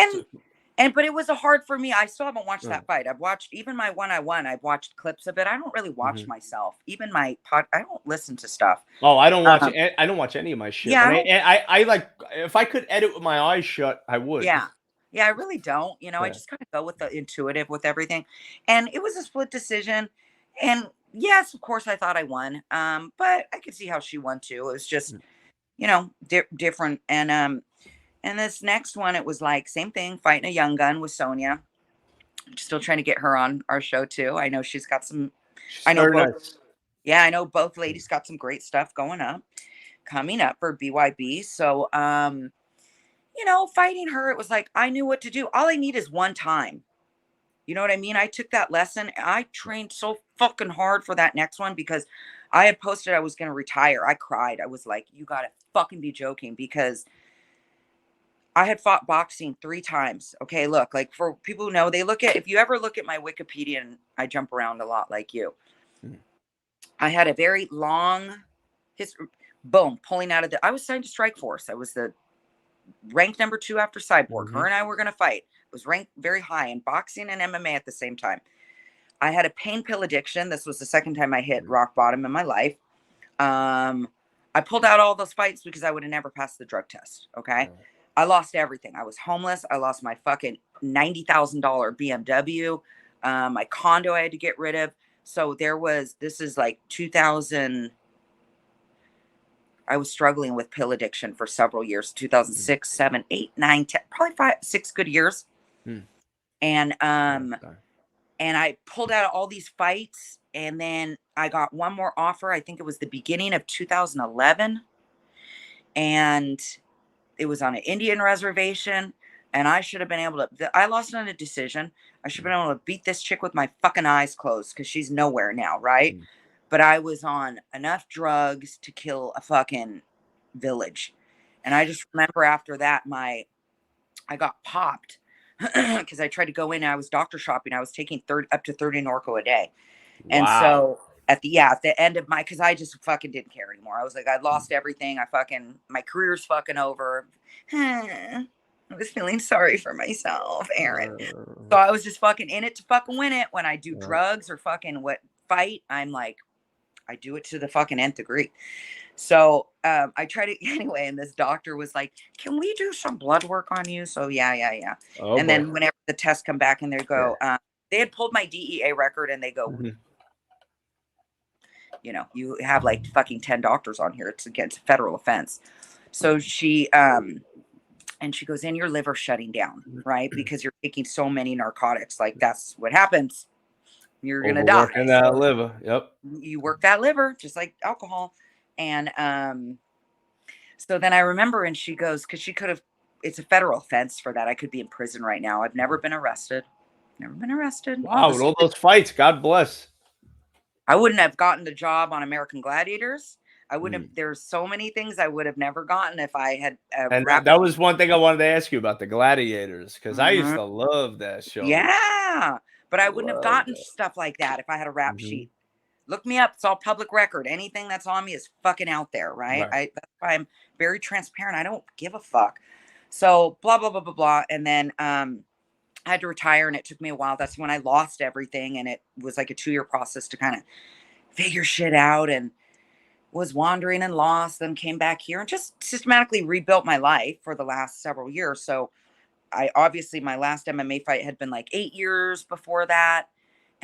But it was a hard for me. I still haven't watched right. that fight. I've watched even my one I won. I've watched clips of it. I don't really watch Mhm. myself. Even my pod. I don't listen to stuff. Oh, I don't watch Um, I don't watch any of my shit. yeah, I When don't. I like if I could edit with my eyes shut, I would. Yeah, yeah, I really don't. I Yeah. just kind of go with the intuitive with everything, and it was a split decision. And yes, of course, I thought I won. But I could see how she won too. It was just Mm. different. And this next one, it was like same thing, fighting a young gun with Sonia. Still trying to get her on our show too. I know she's got some. She's I know very both. nice. Yeah, I know both Mm. ladies got some great stuff coming up for BYB. So, fighting her, it was like I knew what to do. All I need is one time. You know what I mean? I took that lesson. I trained so fucking hard for that next one because I had posted I was going to retire. I cried. I was like, you got to fucking be joking because I had fought boxing 3 times. Okay, look, like for people who know, if you ever look at my Wikipedia, and I jump around a lot like you, Mm. I had a very long history. Boom, pulling out of I was signed to Strike Force. I was the ranked number 2 after Cyborg. Her Mhm. and I were going to fight. It was ranked very high in boxing and MMA at the same time. I had a pain pill addiction. This was the second time I hit Mm. rock bottom in my life. I pulled out all those fights because I would have never passed the drug test. Okay. Yeah. I lost everything. I was homeless. I lost my fucking $90,000 BMW. My condo I had to get rid of. So this is like 2000. I was struggling with pill addiction for several years, Mm. 2006, 7, 8, 9, 10, probably 5, 6 good years. Mm. And Yeah, sorry. I pulled out all these fights, and then I got one more offer. I think it was the beginning of 2011, and it was on an Indian reservation, and I should have been able to I lost on a decision. I should have been able to beat this chick with my fucking eyes closed because she's nowhere now, right? Mm. But I was on enough drugs to kill a fucking village. And I just remember after that, I got popped because I tried to go in and I was doctor shopping. I was taking up to 30 Norco a day. And Wow. so at the end of because I just fucking didn't care anymore. I was like, I Mm. lost everything. My career's fucking over. I was feeling sorry for myself, Erin. So I was just fucking in it to fucking win it. When I do Yeah. drugs or fucking fight, I'm like, I do it to the fucking nth degree. So I tried it anyway, and this doctor was like, "Can we do some blood work on you?" So yeah. Oh And boy. then whenever the tests come back, and they Yeah. go, they had pulled my DEA record, and they go, Mhm. you have like fucking 10 doctors on here. It's against a federal offense. So she and she goes, "In your liver shutting down, right? Because you're taking so many narcotics. Like that's what happens. You're gonna die. Overworking that So liver. Yep. you work that liver just like alcohol." And so then I remember, and she goes, because she could have, it's a federal offense for that. I could be in prison right now. I've never been arrested. Never been arrested. All Wow, with this, all those fights, God bless. I wouldn't have gotten the job on American Gladiators. I wouldn't Mm. have, there's so many things I would have never gotten if I had And that, wrapped. that was one thing I wanted to ask you about the gladiators because I used Mhm. to love that show. Yeah. But I wouldn't have Love gotten that. stuff like that if I had a rap Mhm. sheet. Look me up. It's all public record. Anything that's on me is fucking out there, right? Right. That's why I'm very transparent. I don't give a fuck. So blah blah blah blah blah. And then I had to retire, and it took me a while. That's when I lost everything, and it was like a 2-year process to kind of figure shit out, and was wandering and lost. Then came back here and just systematically rebuilt my life for the last several years. So I obviously my last MMA fight had been like 8 years before that.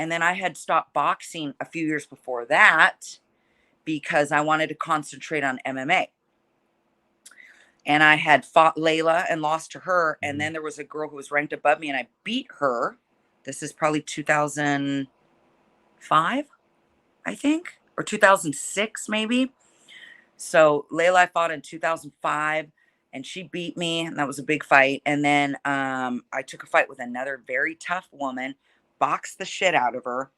And then I had stopped boxing a few years before that because I wanted to concentrate on MMA. And I had fought Layla and lost to her. And then there was a girl who was ranked above me and I beat her. This is probably 2005, I think, or 2006 maybe. So Layla I fought in 2005 and she beat me, and that was a big fight. And then I took a fight with another very tough woman, boxed the shit out of her.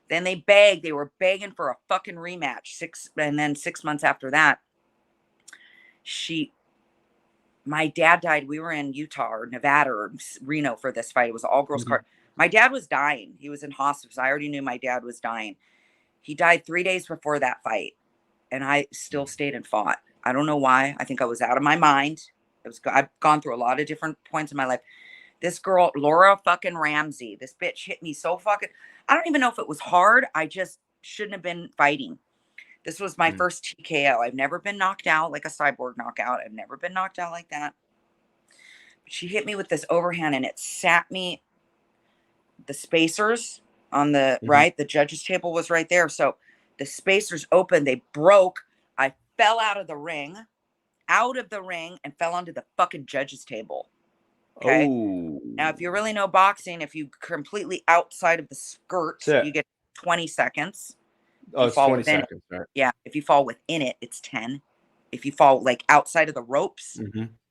Then they were begging for a fucking rematch. And then 6 months after that, my dad died. We were in Utah or Nevada or Reno for this fight. It was an all girls card. My dad was dying. He was in hospice. I already knew my dad was dying. He died 3 days before that fight, and I still stayed and fought. I don't know why. I think I was out of my mind. I've gone through a lot of different points in my life. This girl, Laura fucking Ramsey, this bitch hit me so fucking, I don't even know if it was hard. I just shouldn't have been fighting. This was my first TKO. I've never been knocked out like a cyborg knockout. I've never been knocked out like that. But she hit me with this overhand, and it sat me, the spacers on the right, the judges table was right there. So the spacers opened, they broke. I fell out of the ring, and fell onto the fucking judges table. Okay. Oh. Now, if you really know boxing, if you completely outside of the skirt, you get 20 seconds. Oh, it's 20 seconds, right? Yeah. If you fall within it, it's 10. If you fall like outside of the ropes,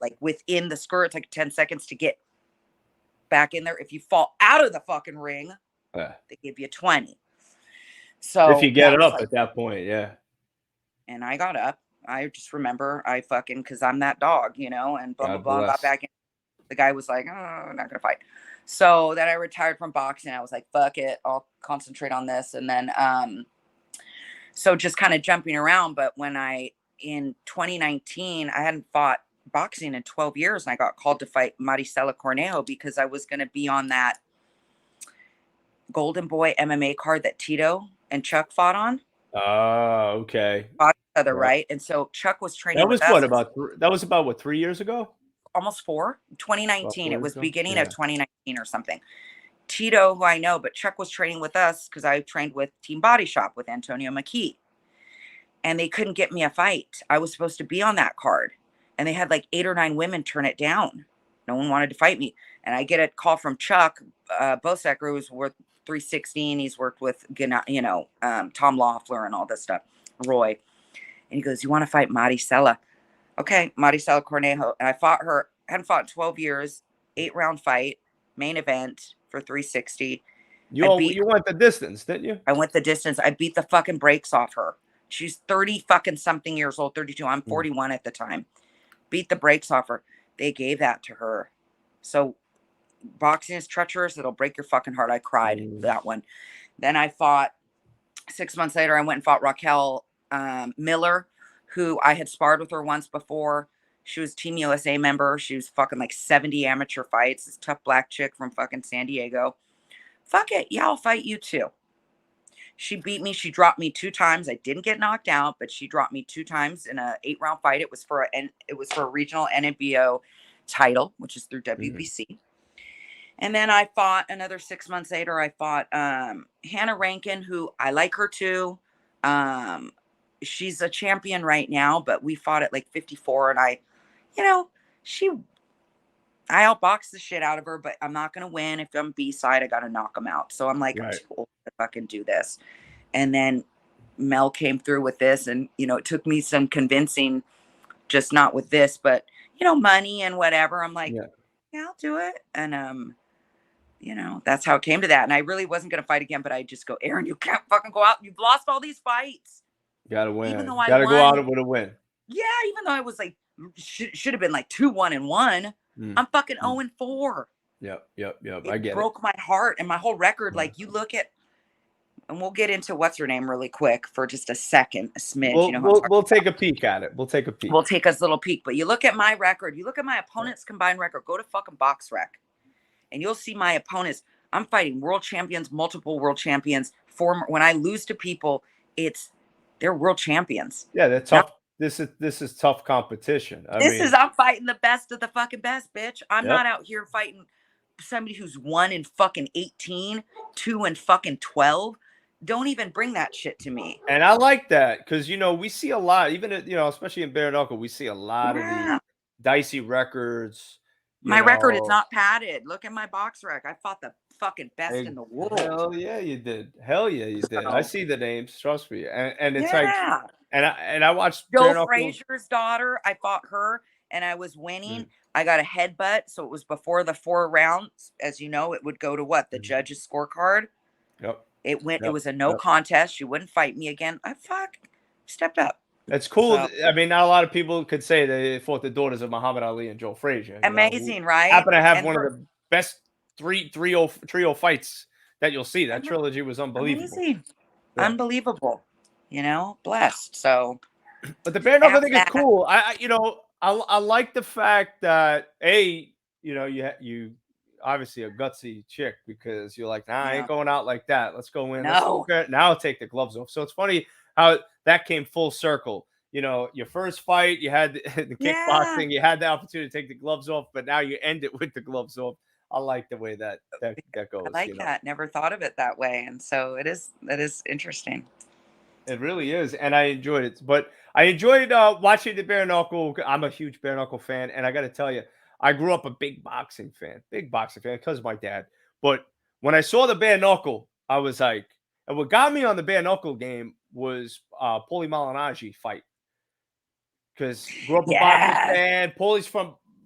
like within the skirt, it's like 10 seconds to get back in there. If you fall out of the fucking ring, they give you 20. So if you get it up at that point, yeah. And I got up. I just remember I fucking, because I'm that dog, and blah, blah, blah, got back in. The guy was like, oh, I'm not going to fight. So then I retired from boxing. I was like, fuck it. I'll concentrate on this. And then, so just kind of jumping around. But in 2019, I hadn't fought boxing in 12 years. And I got called to fight Maricela Cornejo because I was going to be on that Golden Boy MMA card that Tito and Chuck fought on. Oh, okay. Fought each other, right? And so Chuck was training that was with us. that was about what, 3 years ago? Almost 4. 2019. It was beginning of 2019 or something. Tito, who I know, but Chuck was training with us because I trained with Team Body Shop with Antonio McKee. And they couldn't get me a fight. I was supposed to be on that card. And they had like 8 or 9 women turn it down. No one wanted to fight me. And I get a call from Chuck Bosecker, who's worth 316. He's worked with, Tom Loeffler and all this stuff. Roy. And he goes, you want to fight Maricela? Okay, Maricela Cornejo. And I fought her. I hadn't fought in 12 years. 8-round fight. Main event for 360. You went the distance, didn't you? I went the distance. I beat the fucking brakes off her. She's 30 fucking something years old, 32. I'm 41 at the time. Beat the brakes off her. They gave that to her. So boxing is treacherous. It'll break your fucking heart. I cried that one. Then I fought 6 months later. I went and fought Raquel Miller, who I had sparred with her once before. She was Team USA member. She was fucking like 70 amateur fights. This tough black chick from fucking San Diego. Fuck it. Yeah, I'll fight you too. She beat me. She dropped me 2 times. I didn't get knocked out, but she dropped me 2 times in a 8-round fight. It was for a regional NBO title, which is through WBC. And then I fought another 6 months later. I fought Hannah Rankin, who I like her too. She's a champion right now, but we fought at like 54, and I outboxed the shit out of her, but I'm not going to win. If I'm B-side, I got to knock them out. So I'm like, I'm too old to fucking do this. And then Mel came through with this, and, it took me some convincing, just not with this, but, money and whatever. I'm like, yeah, I'll do it. And, that's how it came to that. And I really wasn't going to fight again, but I just go, Erin, you can't fucking go out. You've lost all these fights. You got to win. Even though I got to go out with a win. Yeah, even though I was like, should have been like 2-1-1. I'm fucking 0-4. Yep. I get it. Broke my heart and my whole record. Like, you look at and we'll get into what's her name really quick for just a second, a smidge. You know who I'm talking We'll take a peek at it. We'll take a peek. We'll take us a little peek. But you look at my record, you look at my opponent's combined record, go to fucking Box Rec, and you'll see my opponents. I'm fighting world champions, multiple world champions. Former, when I lose to people, they're world champions. Yeah, they're tough. Now, this is tough competition. I'm fighting the best of the fucking best, bitch. I'm not out here fighting somebody who's 1 in fucking 18, 2 in fucking 12. Don't even bring that shit to me. And I like that because, you know, we see a lot, even, you know, especially in bare knuckle, we see a lot of the dicey records. My record is not padded. Look at my Box Rec. I fought the fucking best in the world. Hell yeah, you did. Hell yeah, you did. I see the names. Trust me. And it's like, and I watched Joe Frazier's daughter. I fought her and I was winning. I got a headbutt. So it was before the 4 rounds. As you know, it would go to what? The judge's scorecard. Yep. It went, it was a no contest. She wouldn't fight me again. I stepped up. That's cool. So, I mean, not a lot of people could say they fought the daughters of Muhammad Ali and Joe Frazier. Amazing, right? Happen to have one of the best trio fights that you'll see. That trilogy was unbelievable. Amazing. Yeah. Unbelievable. You know, blessed. So, but the bare knuckle thing is cool. I like the fact that you know, you obviously a gutsy chick because you're like, nah, I ain't going out like that. Let's go in. No. Now take the gloves off. So it's funny how that came full circle. You know, your first fight, you had the kickboxing, you had the opportunity to take the gloves off, but now you end it with the gloves off. I like the way that goes. I like that. Never thought of it that way. And so that is interesting. It really is. And I enjoyed it. But I enjoyed watching the bare knuckle. I'm a huge bare knuckle fan. And I got to tell you, I grew up a big boxing fan because of my dad. But when I saw the bare knuckle, I was like, and what got me on the bare knuckle game was Paulie Malignaggi fight. Because grew up a boxing fan. Paulie's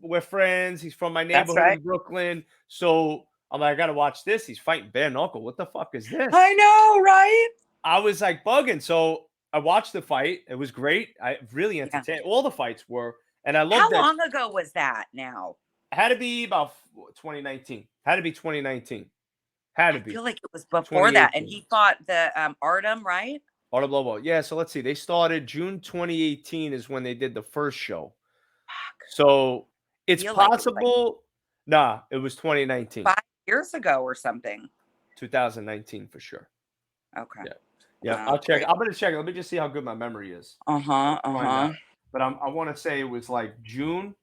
we're friends. He's from my neighborhood in Brooklyn. So I'm like, I got to watch this. He's fighting bare knuckle. What the fuck is this? I know, right? I was like bugging. So I watched the fight. It was great. I really entertained. All the fights were. And I loved that. How long ago was that now? It had to be about 2019. Had to be 2019. Had to be. I feel like it was before that. And he fought the Artem, right? Artem Lobo. Yeah, so let's see. They started June 2018 is when they did the first show. Fuck. So it's possible. It was 2019. 5 years ago or something. 2019 for sure. Okay. Yeah. I'll check. I'm gonna check. Let me just see how good my memory is. But I want to say it was like June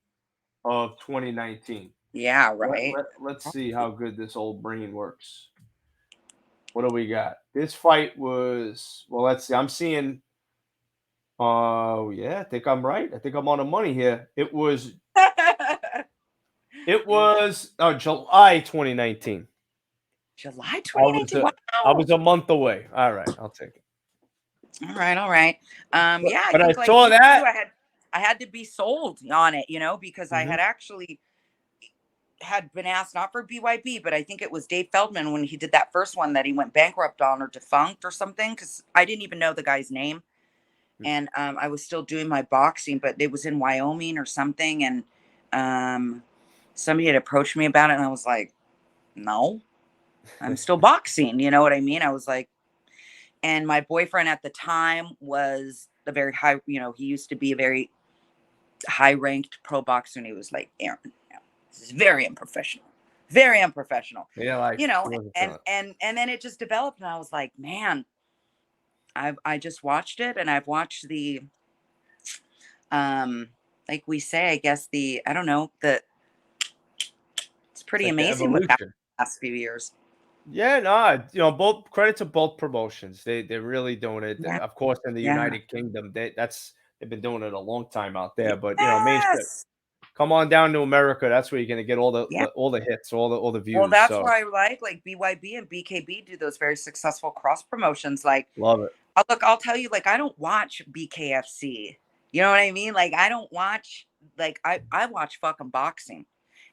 of 2019. Yeah, right. Let's see how good this old brain works. What do we got? This fight was, well, let's see. I'm seeing, I think I'm right. I think I'm on the money here. It was July 2019. July 2019. Wow. I was a month away. All right, I'll take it. All right. But I saw that. I had to be sold on it, you know, because I had actually had been asked, not for BYB, but I think it was Dave Feldman when he did that first one that he went bankrupt on or defunct or something, because I didn't even know the guy's name. And I was still doing my boxing, but it was in Wyoming or something. And somebody had approached me about it. And I was like, no, I'm still boxing. You know what I mean? I was like, and my boyfriend at the time was a very high, you know, he used to be a very high ranked pro boxer. And he was like, Erin, this is very unprofessional. Yeah, like, you know, and then it just developed, and I was like, man, I just watched it, and I've watched the, like we say, I guess I don't know, it's pretty amazing what happened the last few years. Yeah, no, you know, both credit to both promotions. They're really doing it. Yeah. Of course, in the United Kingdom, they've been doing it a long time out there. But you know, mainstream. Come on down to America. That's where you're going to get all the hits, all the views. Well, that's why I like BYB and BKB do those very successful cross promotions. Like, love it. Look, I'll tell you, like, I don't watch BKFC. You know what I mean? Like, I don't watch, like, I watch fucking boxing.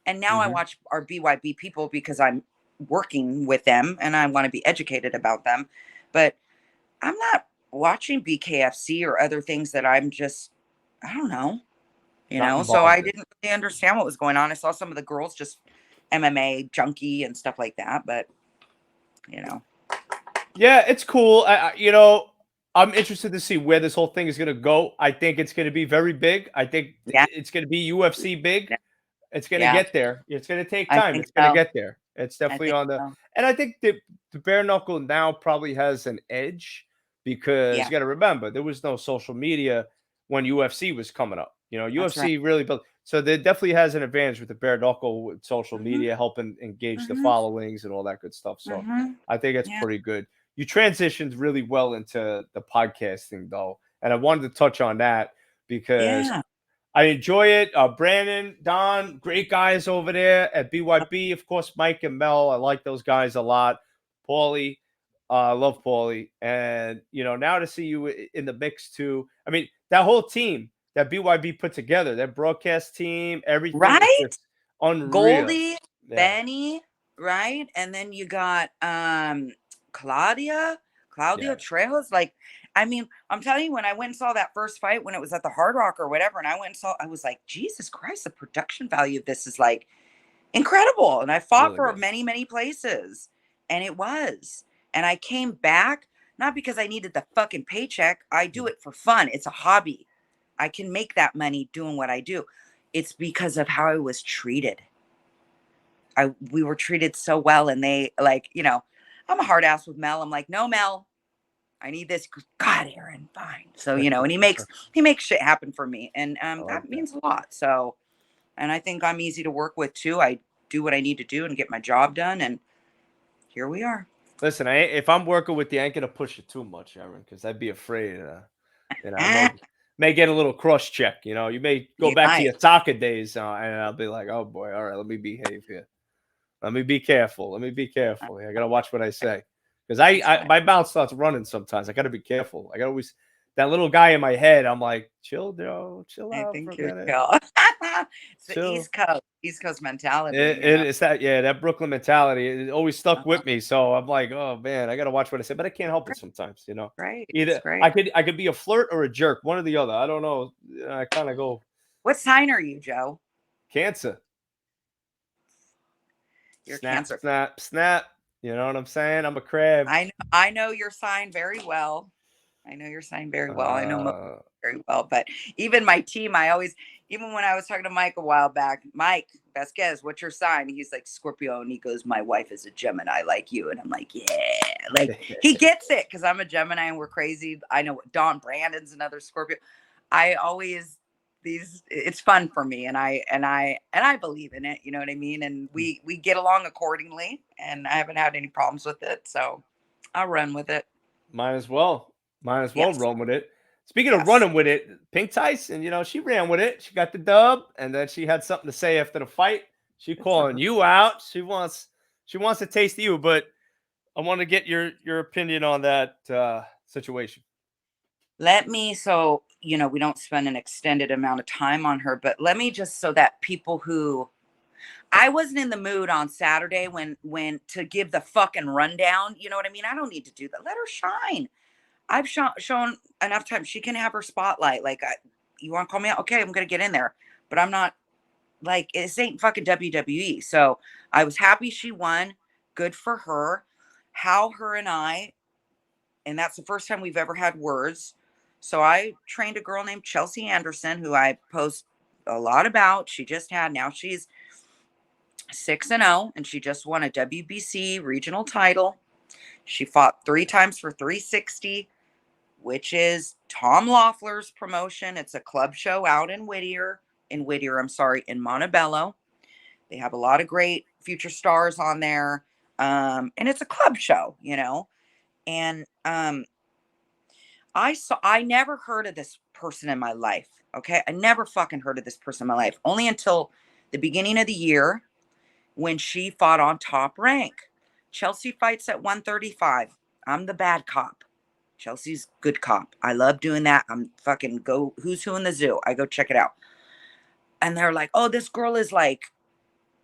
And now I watch our BYB people because I'm working with them and I want to be educated about them. But I'm not watching BKFC or other things that I'm just, I don't know. You know, so I didn't really understand what was going on. I saw some of the girls just MMA junkie and stuff like that, but you know, Yeah, it's cool. I'm interested to see where this whole thing is gonna go. I think it's gonna be very big. I think Yeah. it's gonna be UFC big. It's gonna Yeah. get there. It's gonna take I time. think It's gonna so. get there. It's I definitely think on the so. and I think the bare knuckle now probably has an edge because Yeah. you gotta remember there was no social media when UFC was coming up. That's right. UFC really built so there definitely has an advantage with the bare knuckle with social Mhm. media helping engage the Mhm. followings and all that good stuff. So Mhm. I think it's Yeah. pretty good. You transitioned really well into the podcasting though. And I wanted to touch on that because Yeah. I enjoy it. Brandon, Don, great guys over there at BYB. Of course, Mike and Mel. I like those guys a lot. Paulie, I love Paulie. And, now to see you in the mix too. I mean, that whole team that BYB put together, that broadcast team, everything is Right? just unreal. Goldie, Yeah. Benny, right? And then you got Claudia, Claudia Yeah. Trejos. Like, I mean, I'm telling you, when I went and saw that first fight when it was at the Hard Rock or whatever, and I went and saw, I was like, Jesus Christ, the production value of this is like incredible. And I fought Really for good. many, many places. And it was. And I came back, not because I needed the fucking paycheck. I do Mm. it for fun. It's a hobby. I can make that money doing what I do. It's because of how I was treated. We were treated so well, and they like, I'm a hard ass with Mel. I'm like, no, Mel, I need this. He goes, God, Erin, fine. So, and he makes shit happen for me. And I like that that. means a lot. So, and I think I'm easy to work with too. I do what I need to do and get my job done. And here we are. Listen, if I'm working with you, I ain't gonna push it too much, Aaron, because I'd be afraid. I may get a little cross check. You may go You back to might. your soccer days, and I'll be like, oh boy, all right, let me behave here. Let me be careful. Let me be careful. I gotta watch what I say because That's right. my mouth starts running sometimes. I gotta be careful. I gotta always that little guy in my head. I'm like, chill, bro, chill I out, think you're forget it, chill. It's the chill. East Coast mentality, It's that Brooklyn mentality. It always stuck Uh-huh. with me. So I'm like, oh man, I gotta watch what I say, but I can't help it Great. sometimes. Great. It's Either great. I could be a flirt or a jerk, one or the other. I don't know. I kind of go What sign are you, Joe? Cancer. You're Snap, Cancer. snap, snap. You know what I'm saying? I'm a crab. I know your sign very well. I know your sign very well. I know most Uh, very well. But even my team, even when I was talking to Mike a while back, Mike, best guess, what's your sign? He's like Scorpio, and he goes, my wife is a Gemini, like you. And I'm like, yeah, like he gets it because I'm a Gemini and we're crazy. I know Don Brandon's another Scorpio. I always it's fun for me, and I believe in it. You know what I mean? And we get along accordingly, and I haven't had any problems with it, so I'll run with it. Might as well. Might as well Yes, run with it. Speaking of yes. running with it, Pink Tyson, she ran with it. She got the dub, and then she had something to say after the fight. She Good for calling her. you out. She wants to taste you, but I want to get your opinion on that situation. We don't spend an extended amount of time on her, but let me just so that people who I wasn't in the mood on Saturday when to give the fucking rundown. You know what I mean? I don't need to do that. Let her shine. I've shown enough time. She can have her spotlight. Like, you want to call me out? Okay, I'm gonna get in there, but I'm not like this ain't fucking WWE. So I was happy she won. Good for her. How her and that's the first time we've ever had words. So I trained a girl named Chelsea Anderson, who I post a lot about. She just had now she's 6-0, and she just won a WBC regional title. She fought 3 times for 360, which is Tom Loeffler's promotion. It's a club show out I'm sorry, in Montebello. They have a lot of great future stars on there. And it's a club show. And I never heard of this person in my life. Okay. I never fucking heard of this person in my life. Only until the beginning of the year when she fought on Top Rank. Chelsea fights at 135. I'm the bad cop. Chelsea's good cop. I love doing that. I'm fucking go who's who in the zoo. I go check it out. And they're like, oh, this girl is like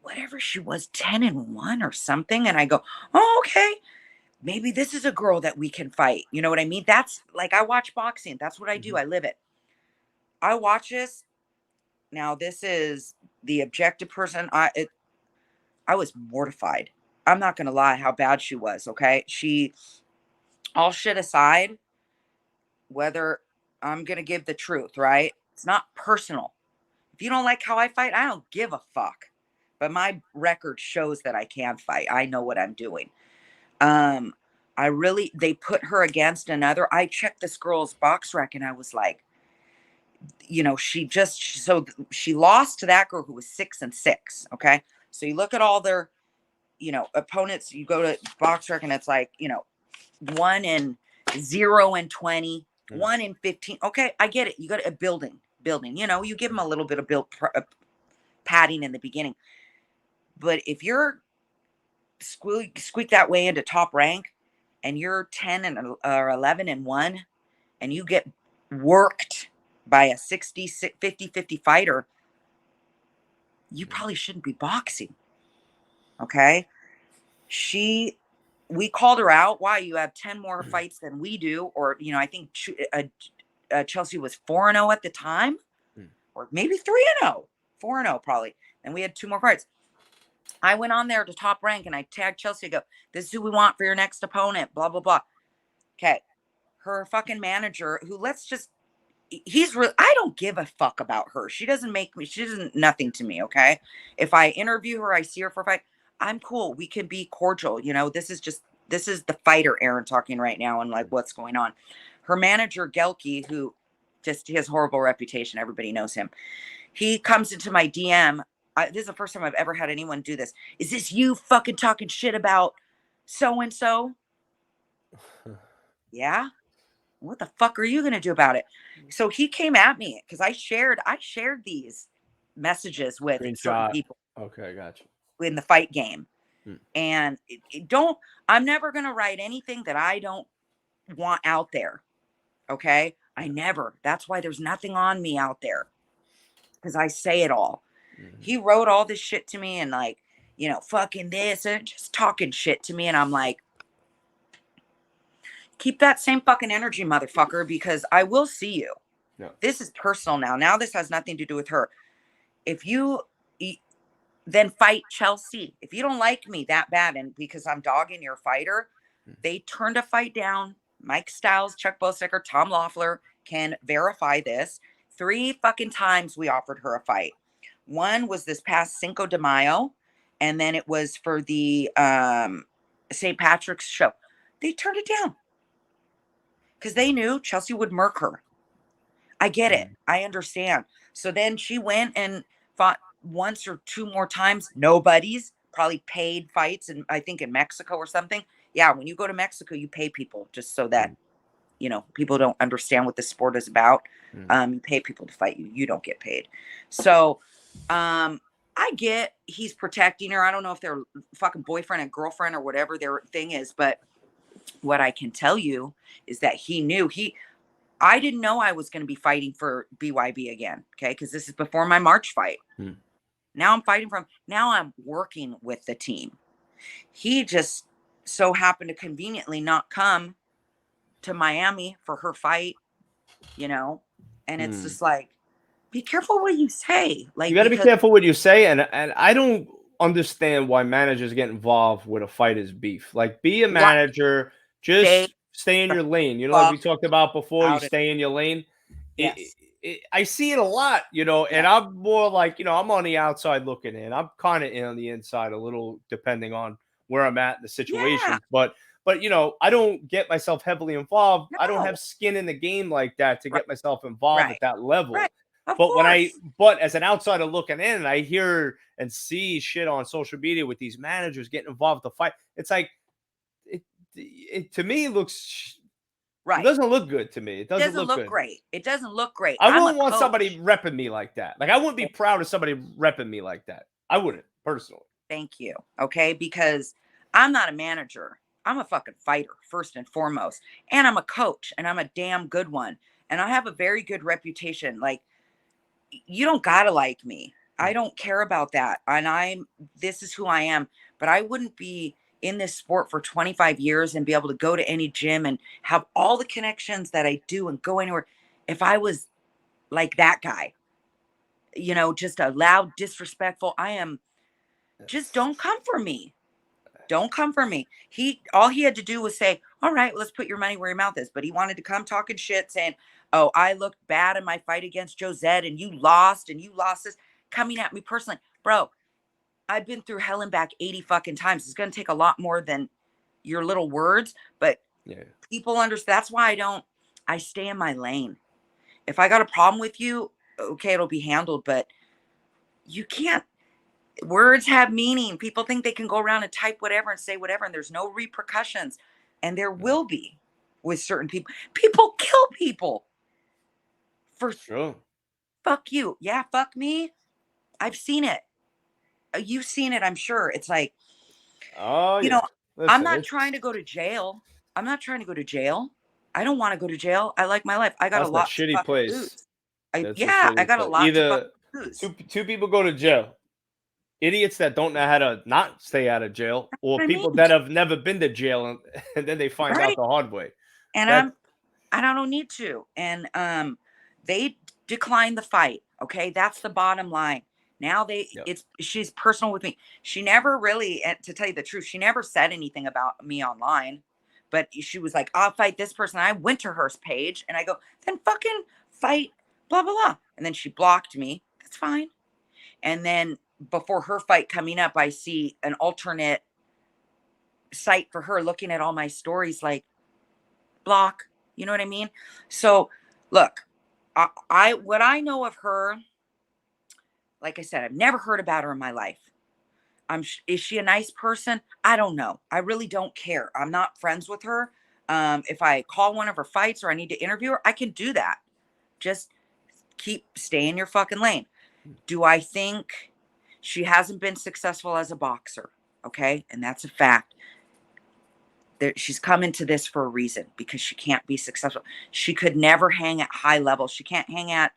whatever she was, 10-1 or something. And I go, oh, okay. Maybe this is a girl that we can fight. You know what I mean? That's like I watch boxing. That's what I do. Mhm. I live it. I watch this. Now, this is the objective person. I was mortified. I'm not gonna lie how bad she was. Okay. all shit aside, whether I'm going to give the truth, right? It's not personal. If you don't like how I fight, I don't give a fuck. But my record shows that I can fight. I know what I'm doing. Um, they put her against another. I checked this girl's box rec and I was like, she lost to that girl who was 6-6. Okay. So you look at all their, opponents, you go to box rec and it's like, 1-0-20, 1-15. Okay. I get it. You got a building, you give them a little bit of padding in the beginning. But if you're squeak that way into top rank and you're 10 or 11-1 and you get worked by a 50 fighter, you probably shouldn't be boxing. Okay. We called her out. Why? You have 10 more fights than we do. Or, I think Chelsea was 4-0 at the time, or maybe 3-0, 4-0 probably. And we had 2 more fights. I went on there to top rank and I tagged Chelsea. I go, this is who we want for your next opponent, blah, blah, blah. Okay. Her fucking manager, I don't give a fuck about her. She doesn't nothing to me. Okay. If I interview her, I see her for a fight, I'm cool. We can be cordial. This is the fighter Erin talking right now and like what's going on. Her manager, Gelke, who just has horrible reputation. Everybody knows him. He comes into my DM. This is the first time I've ever had anyone do this. Is this you fucking talking shit about so-and-so? Yeah. What the fuck are you going to do about it? So he came at me because I shared these messages with certain people. Okay, gotcha. In the fight game. And I'm never going to write anything that I don't want out there. Okay. That's why there's nothing on me out there, because I say it all. He wrote all this shit to me and like, fucking this and just talking shit to me. And I'm like, keep that same fucking energy, motherfucker, because I will see you. Yeah. This is personal now. Now this has nothing to do with her. If you then fight Chelsea, if you don't like me that bad and because I'm dogging your fighter, they turned a fight down. Mike Styles, Chuck Bosecker, Tom Loeffler can verify this. 3 fucking times we offered her a fight. One was this past Cinco de Mayo, and then it was for the St. Patrick's show. They turned it down because they knew Chelsea would murk her. I get it. I understand. So then she went and fought once or 2 more times. Nobody's probably paid fights, and I think in Mexico or something. Yeah, when you go to Mexico, you pay people just so that people don't understand what the sport is about. You pay people to fight you. You don't get paid. So I get he's protecting her. I don't know if they're fucking boyfriend and girlfriend or whatever their thing is, but what I can tell you is that he knew I didn't know I was going to be fighting for BYB again. Okay. Because this is before my March fight. Now I'm working with the team. He just so happened to conveniently not come to Miami for her fight, and it's just like, be careful what you say. Like, you got to be careful what you say. And I don't understand why managers get involved with a fighter's beef. Like, be a manager, just stay in your lane. Like we talked about before, you stay in your lane. Yes. I see it a lot, and I'm more like, I'm on the outside looking in. I'm kind of in on the inside a little, depending on where I'm at in the situation. Yeah. But I don't get myself heavily involved. No. I don't have skin in the game like that to get myself involved at that level. Right. But as an outsider looking in, I hear and see shit on social media with these managers getting involved to fight. It's like, it to me looks right. It doesn't look good to me. It doesn't look good. Great. It doesn't look great. I wouldn't want somebody repping me like that. Like, I wouldn't be proud of somebody repping me like that. I wouldn't, personally. Thank you. Okay, because I'm not a manager. I'm a fucking fighter, first and foremost. And I'm a coach, and I'm a damn good one. And I have a very good reputation. Like, you don't gotta like me. I don't care about that. And this is who I am. But I wouldn't be in this sport for 25 years and be able to go to any gym and have all the connections that I do and go anywhere if I was like that guy, just a loud, disrespectful. Just don't come for me. Don't come for me. All he had to do was say, All right, let's put your money where your mouth is. But he wanted to come talking shit, saying, "Oh, I looked bad in my fight against Josette, and you lost this," coming at me personally, bro. I've been through hell and back 80 fucking times. It's going to take a lot more than your little words, but people understand. That's why I stay in my lane. If I got a problem with you, okay, it'll be handled, but you can't. Words have meaning. People think they can go around and type whatever and say whatever, and there's no repercussions. And there will be with certain people. People kill people for Sure. fuck you. Yeah, fuck me. I've seen it. You've seen it, I'm sure. It's like, Oh you yeah. know, I'm Listen, not it's trying to go to jail. I'm not trying to go to jail. I don't want to go to jail. I like my life. I got a that's a lot to shitty fucking place. lose. That's a I shitty got a place. lot to fucking Either lose. two people go to jail. Idiots that don't know how to not stay out of jail, or What I people mean, that have never been to jail and then they find out right? the hard way. And That I don't need to. And they declined the fight. Okay, that's the bottom line. Now yep. she's personal with me. She never really, to tell you the truth, she never said anything about me online. But she was like, "I'll fight this person." I went to her page and I go, "Then fucking fight, blah blah blah." And then she blocked me. That's fine. And then before her fight coming up, I see an alternate site for her looking at all my stories, like, block. You know what I mean? So, look, I what I know of her, like I said, I've never heard about her in my life. Is she a nice person? I don't know. I really don't care. I'm not friends with her. If I call one of her fights or I need to interview her, I can do that. Just stay in your fucking lane. Do I think she hasn't been successful as a boxer? Okay, and that's a fact. She's come into this for a reason, because she can't be successful. She could never hang at high level. She can't hang at.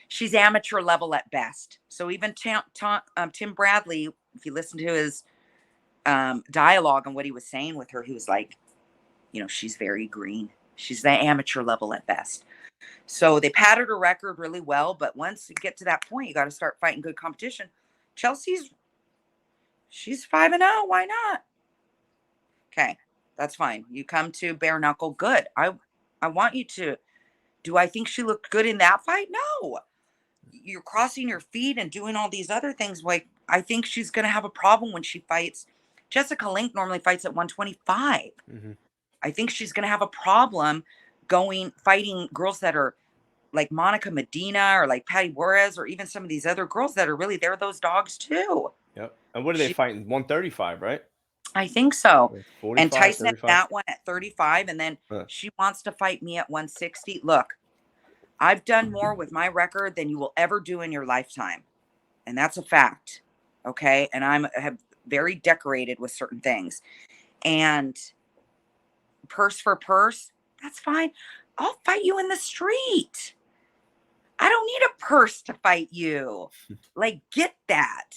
She's amateur level at best. So even Tim Bradley, if you listen to his dialogue and what he was saying with her, he was like, she's very green. She's the amateur level at best. So they padded her record really well, but once you get to that point, you got to start fighting good competition. She's 5-0. Why not? Okay, that's fine. You come to bare knuckle, good. I want you to. Do I think she looked good in that fight? No. You're crossing your feet and doing all these other things. Like, I think she's going to have a problem when she fights. Jessica Link normally fights at 125. Mm-hmm. I think she's going to have a problem fighting girls that are like Monica Medina or like Patty Juarez, or even some of these other girls that are really, they're those dogs too. Yep. And what are they fighting? 135, right? I think so. 45, And Tyson 35? at that one at 35. And then she wants to fight me at 160. Look, I've done more with my record than you will ever do in your lifetime. And that's a fact. Okay. And have very decorated with certain things. And purse for purse, that's fine. I'll fight you in the street. I don't need a purse to fight you. Like, get that.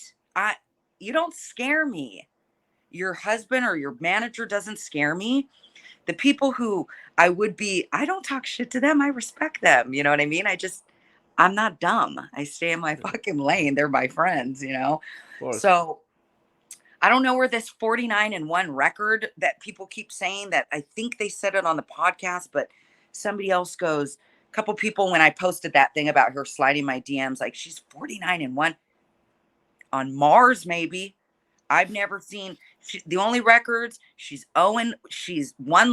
You don't scare me. Your husband or your manager doesn't scare me. The people who I don't talk shit to them. I respect them. You know what I mean? I'm not dumb. I stay in my fucking lane. They're my friends, So I don't know where this 49-1 record that people keep saying, that I think they said it on the podcast, but somebody else goes, a couple people, when I posted that thing about her sliding my DMs, like, she's 49-1 on Mars, maybe. I've never seen the only records. She's one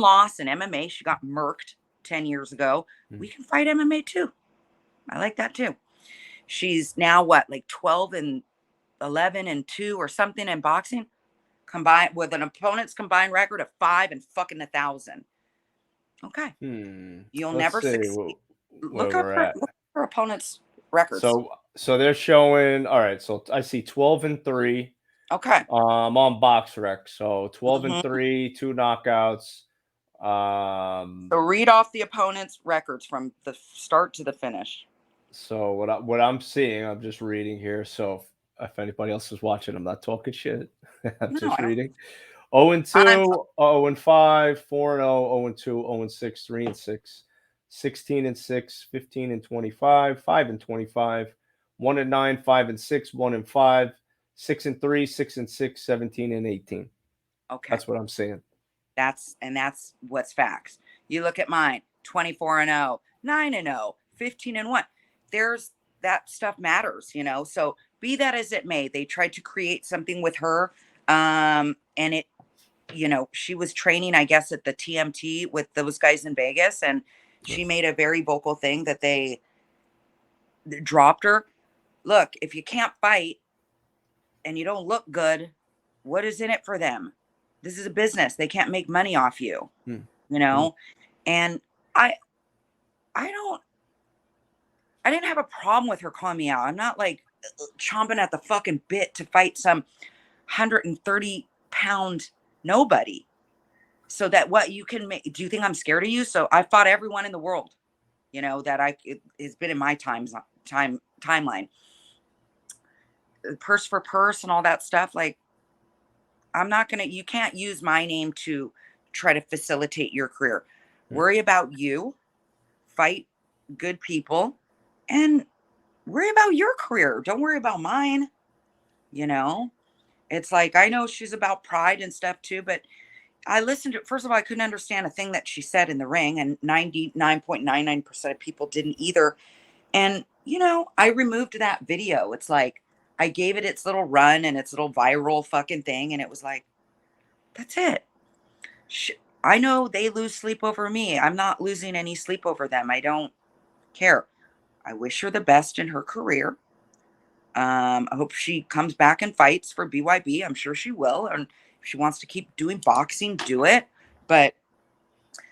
loss in MMA. She got murked 10 years ago. We can fight MMA too. I like that too. She's now like 12-11-2 or something in boxing, combined with an opponent's combined record of 5 and fucking 1,000. Okay. You'll never succeed. Look up her opponent's records. So they're showing, all right, so I see 12-3. Okay. I'm on BoxRec, so 12-3, 2 knockouts. So read off the opponent's records from the start to the finish. So what I'm seeing, I'm just reading here. So if anybody else is watching, I'm not talking shit. I'm just reading. 0-2, 0-5, 4-0, 0-2, 0-6, 3-6, 16-6, 15-25, 5-25, 1-9, 5-6, 1-5, 6-3, 6-6, 17-18. Okay. That's what I'm saying. That's what's facts. You look at mine, 24-0, 9-0, 15-1. There's that stuff matters, you know. So be that as it may, they tried to create something with her. And it, you know, she was training, I guess, at the TMT with those guys in Vegas, and she made a very vocal thing that they dropped her. Look, if you can't fight and you don't look good, what is in it for them? This is a business. They can't make money off you, you know? And I don't, I didn't have a problem with her calling me out. I'm not like chomping at the fucking bit to fight some 130-pound nobody. So that what you can make, do you think I'm scared of you? So I fought everyone in the world, you know, that it's been in my timeline. Purse for purse and all that stuff. Like, I'm not going to, you can't use my name to try to facilitate your career. Worry about you, fight good people, and worry about your career. Don't worry about mine. You know, it's like, I know she's about pride and stuff too, but I listened to, first of all, I couldn't understand a thing that she said in the ring, and 99.99% of people didn't either. And, you know, I removed that video. It's like, I gave it its little run and its little viral fucking thing. And it was like, that's it. I know they lose sleep over me. I'm not losing any sleep over them. I don't care. I wish her the best in her career. I hope she comes back and fights for BYB. I'm sure she will. And if she wants to keep doing boxing, do it. But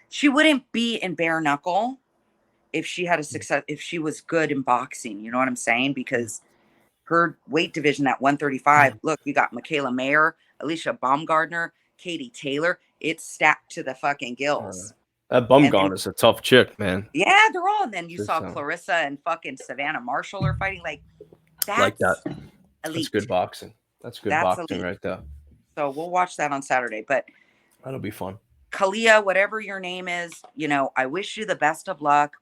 she wouldn't be in bare knuckle if she had a success, if she was good in boxing. You know what I'm saying? Because her weight division at 135, look, you got Michaela Mayer, Alicia Baumgardner, Katie Taylor. It's stacked to the fucking gills. That Baumgardner's a tough chick, man. Yeah, they're all. And then you saw Clarissa and fucking Savannah Marshall are fighting. Like, that's like that. Elite. That's good boxing. That's good boxing right there. So we'll watch that on Saturday. But that'll be fun. Kalia, whatever your name is, you know, I wish you the best of luck.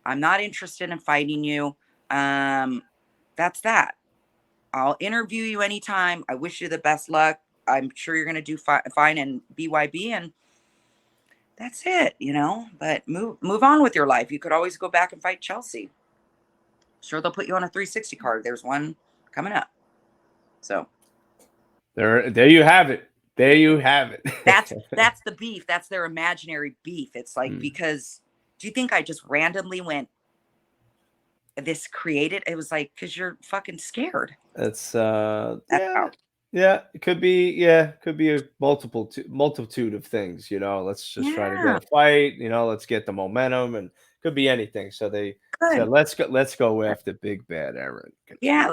I'm not interested in fighting you. That's that. I'll interview you anytime. I wish you the best luck. I'm sure you're going to do fine in BYB, and that's it, you know. But move on with your life. You could always go back and fight Chelsea. Sure, they'll put you on a 360 card. There's one coming up. So there you have it. There you have it. That's the beef. That's their imaginary beef. It's like, because do you think I just randomly went this created? It was like, because you're fucking scared. It's yeah, it could be a multitude of things, you know. Let's just try to get a fight, you know, let's get the momentum, and could be anything. So they said, let's go after big bad Erin. Yeah,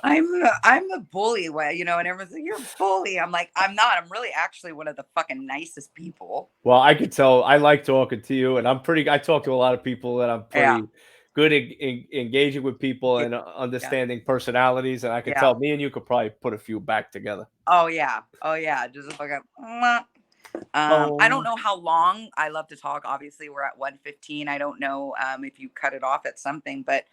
I'm a bully, you know, and everyone's like, you're a bully. I'm like, I'm not. I'm really actually one of the fucking nicest people. Well, I could tell. I like talking to you, and I talk to a lot of people, and I'm pretty good at engaging with people and understanding personalities, and I could tell me and you could probably put a few back together. Oh yeah, just a fucking. I don't know how long. I love to talk. Obviously, we're at 1:15. I don't know if you cut it off at something, but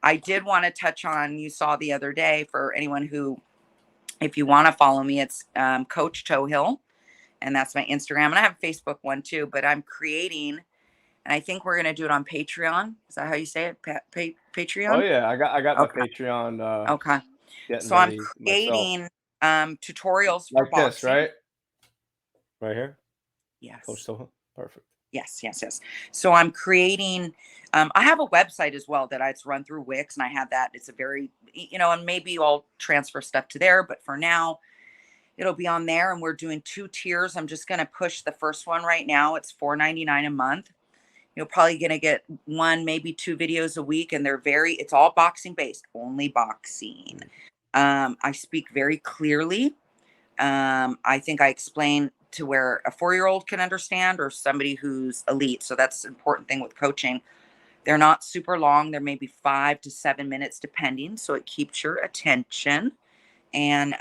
I did want to touch on, you saw the other day, for anyone who, if you want to follow me, it's Coach Toughill, and that's my Instagram, and I have a Facebook one too. But I'm creating, and I think we're gonna do it on Patreon. Is that how you say it? Patreon? Oh yeah, I got my Patreon. Okay. So I'm creating tutorials for boxing. This, right? Right here? Yes. Coach Toughill. Perfect. Yes. So I'm creating, I have a website as well that it's run through Wix, and I have that. It's a very, you know, and maybe I'll transfer stuff to there, but for now it'll be on there, and we're doing 2 tiers. I'm just going to push the first one right now. It's $4.99 a month. You're probably going to get 1, maybe 2 videos a week, and it's all boxing based, only boxing. I speak very clearly. I think I explain to where a 4-year-old can understand, or somebody who's elite. So that's an important thing with coaching. They're not super long. They're maybe 5 to 7 minutes depending. So it keeps your attention, and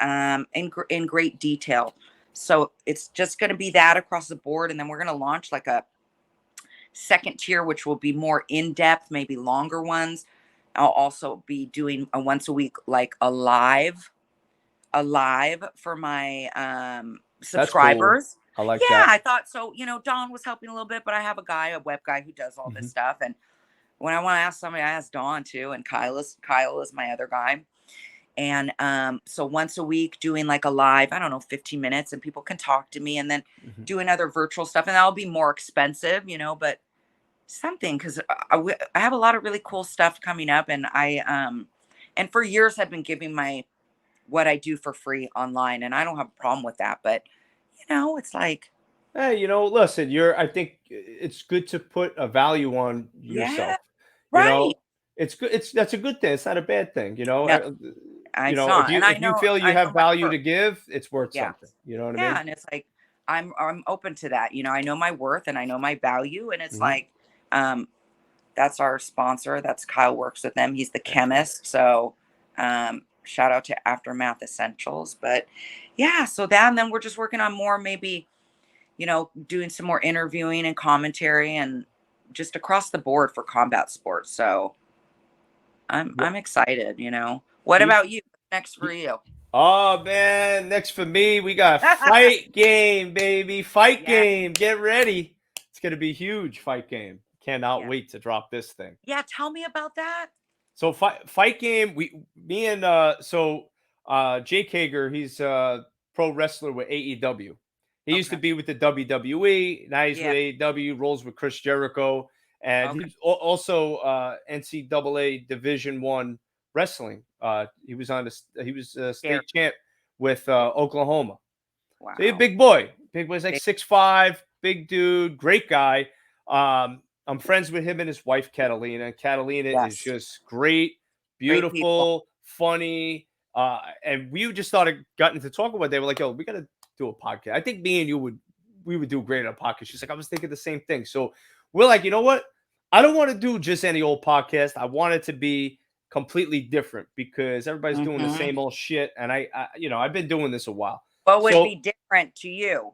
in great detail. So it's just going to be that across the board. And then we're going to launch like a second tier, which will be more in-depth, maybe longer ones. I'll also be doing a once a week, like a live for my subscribers. I like Yeah, that. I thought so. Dawn was helping a little bit, but I have a web guy who does all this Mhm, stuff. And when I want to ask somebody, I ask Dawn too. And Kyle is my other guy. And so once a week doing like a live, I don't know, 15 minutes, and people can talk to me, and then mhm. doing other virtual stuff. And that'll be more expensive, but something, because I have a lot of really cool stuff coming up. And and for years I've been giving my what I do for free online, and I don't have a problem with that. But it's like, Hey, listen, I think it's good to put a value on yeah, yourself. You right. know, it's good. That's a good thing. It's not a bad thing. No, I saw, If and you feel you I know have my value worth. to give, it's worth Yeah. something. You know what I Yeah, mean? and it's like I'm open to that. I know my worth and I know my value, and it's Hmm. like um that's our sponsor. That's Kyle works with them. He's the Excellent. chemist. So shout out to Aftermath Essentials. But yeah, so that, and then we're just working on more, maybe, doing some more interviewing and commentary and just across the board for combat sports. So Well, I'm excited. What you, about you? What's next for you, you? oh man, next for me, we got fight game, baby. Fight Yeah, game. Get ready. It's gonna be huge. Fight game. Cannot yeah. wait to drop this thing. Yeah, tell me about that. So fight game, me and Jake Hager, he's a pro wrestler with AEW. He used to Okay. be with the WWE. Now he's with Yeah. AEW. Rolls with Chris Jericho, and Okay. he's also NCAA Division One wrestling. He was a Scary. state champ with Oklahoma. So he's a Wow. big boy. Big boy's like Big, 6'5", big dude, great guy. I'm friends with him and his wife Catalina. Catalina is yes. just great, Great people. beautiful, funny. And we just started gotten to talk about it. They were like, "Yo, we gotta do a podcast." I think me and you would do great on a podcast. She's like, "I was thinking the same thing." So we're like, you know what? I don't want to do just any old podcast. I want it to be completely different because everybody's doing the Hmm. same old shit. And I've been doing this a while. What would So be different to you?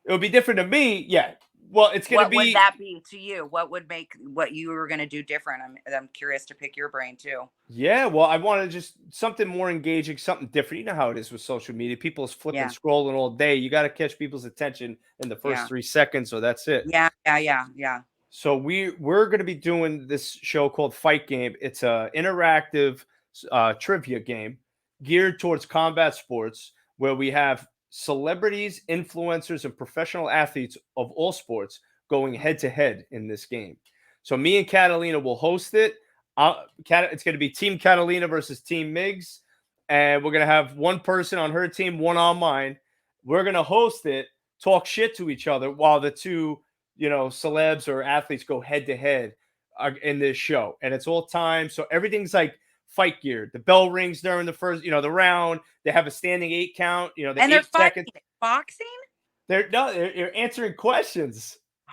it would be different to me. Yeah. Well, it's going to What would be, that be to you? What would make what you were going to do different? I'm curious to pick your brain too. yeah. Well, I wanted just something more engaging, something different. You know how it is with social media. People's flipping, Yeah. scrolling all day. You got to catch people's attention in the first Yeah. 3 seconds, so that's it. Yeah. Yeah. Yeah. Yeah. So we're going to be doing this show called Fight Game. It's a interactive trivia game geared towards combat sports, where we have celebrities, influencers, and professional athletes of all sports going Mm. head to head in this game. So me and Catalina will host it. It's going to be Team Catalina versus Team Migs, and we're going to have one person on her team, one on mine. We're going to host it, talk shit to each other while the two celebs or athletes go head to head in this show. And it's all time. So everything's like fight gear. The bell rings during the first, the round. They have a standing 8 count, the And they're 8 seconds. fighting boxing. They're answering questions. Oh,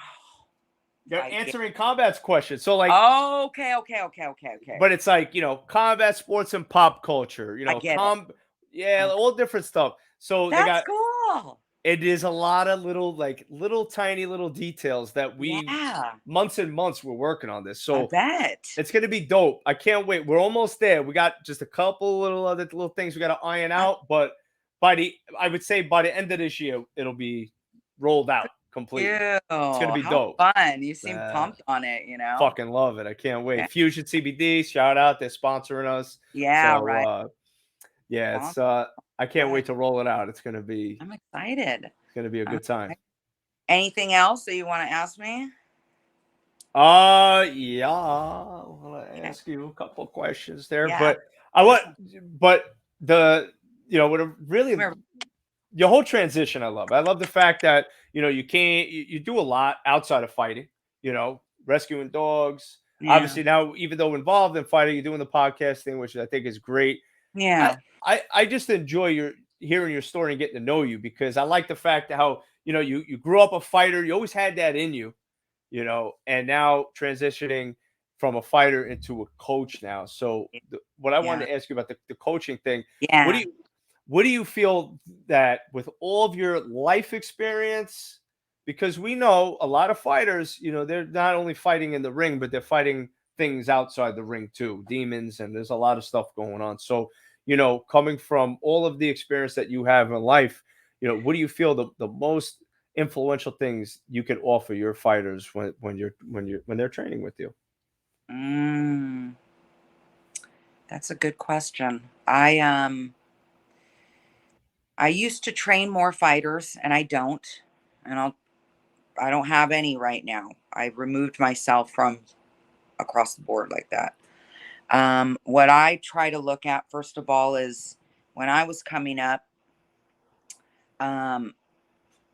They're I get. answering combat questions. So like, Okay. Okay. Okay. Okay. Okay. but it's like, combat sports and pop culture, I get it. yeah, I, all different stuff. So they that's got cool. it is a lot of little tiny little details that we Yeah. months and months we're working on this. I So bet. it's gonna be dope. I can't wait. We're almost there. We got just a couple little things we got to iron I, out, but I would say by the end of this year, it'll be rolled out completely. Ew, It's gonna be how dope. fun. You seem Uh, pumped on it. Fucking love it. I can't Yeah, wait. Fusion CBD, shout out. They're sponsoring us. yeah, So right. yeah, Awesome. I can't wait to roll it out. I'm excited. It's gonna be a I'm good time. excited. Anything else that you want to ask me? Yeah, I want to Yeah, ask you a couple of questions there, yeah. but I want, Listen, but what really come your whole transition, I love. I love the fact that you do a lot outside of fighting. Rescuing dogs. Yeah, Obviously, now even though involved in fighting, you're doing the podcast thing, which I think is great. I yeah, I just enjoy hearing your story and getting to know you because I like the fact that how you grew up a fighter. You always had that in you, and now transitioning from a fighter into a coach now. So what I yeah, wanted to ask you about the coaching thing, what do yeah. you what do you feel that with all of your life experience, because we know a lot of fighters, they're not only fighting in the ring, but they're fighting things outside the ring too, demons, and there's a lot of stuff going on. So, coming from all of the experience that you have in life, what do you feel the most influential things you can offer your fighters when they're training with you? Mm, that's a good question. I used to train more fighters and I don't. And I don't have any right now. I removed myself from across the board like that. What I try to look at first of all is when I was coming up, um,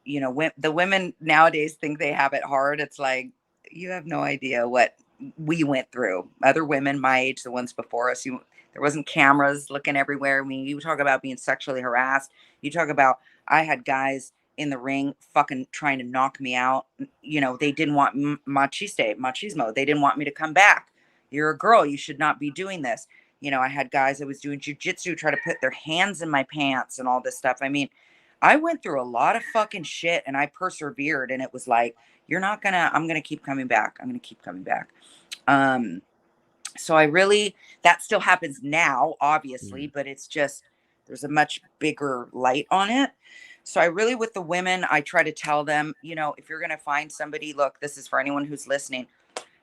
the women nowadays think they have it hard. It's like you have no idea what we went through. Other women my age, the ones before us, there wasn't cameras looking everywhere. I mean, you talk about being sexually harassed. You talk about I had guys in the ring fucking trying to knock me out. They didn't want machismo. They didn't want me to come back. You're a girl. You should not be doing this. I had guys that was doing jujitsu try to put their hands in my pants and all this stuff. I mean, I went through a lot of fucking shit and I persevered and it was like, I'm gonna keep coming back. I'm gonna keep coming back. Um, so I really, that still happens now, obviously, Mm. but it's just, there's a much bigger light on it. So I really, with the women, I try to tell them, if you're gonna find somebody, look, this is for anyone who's listening,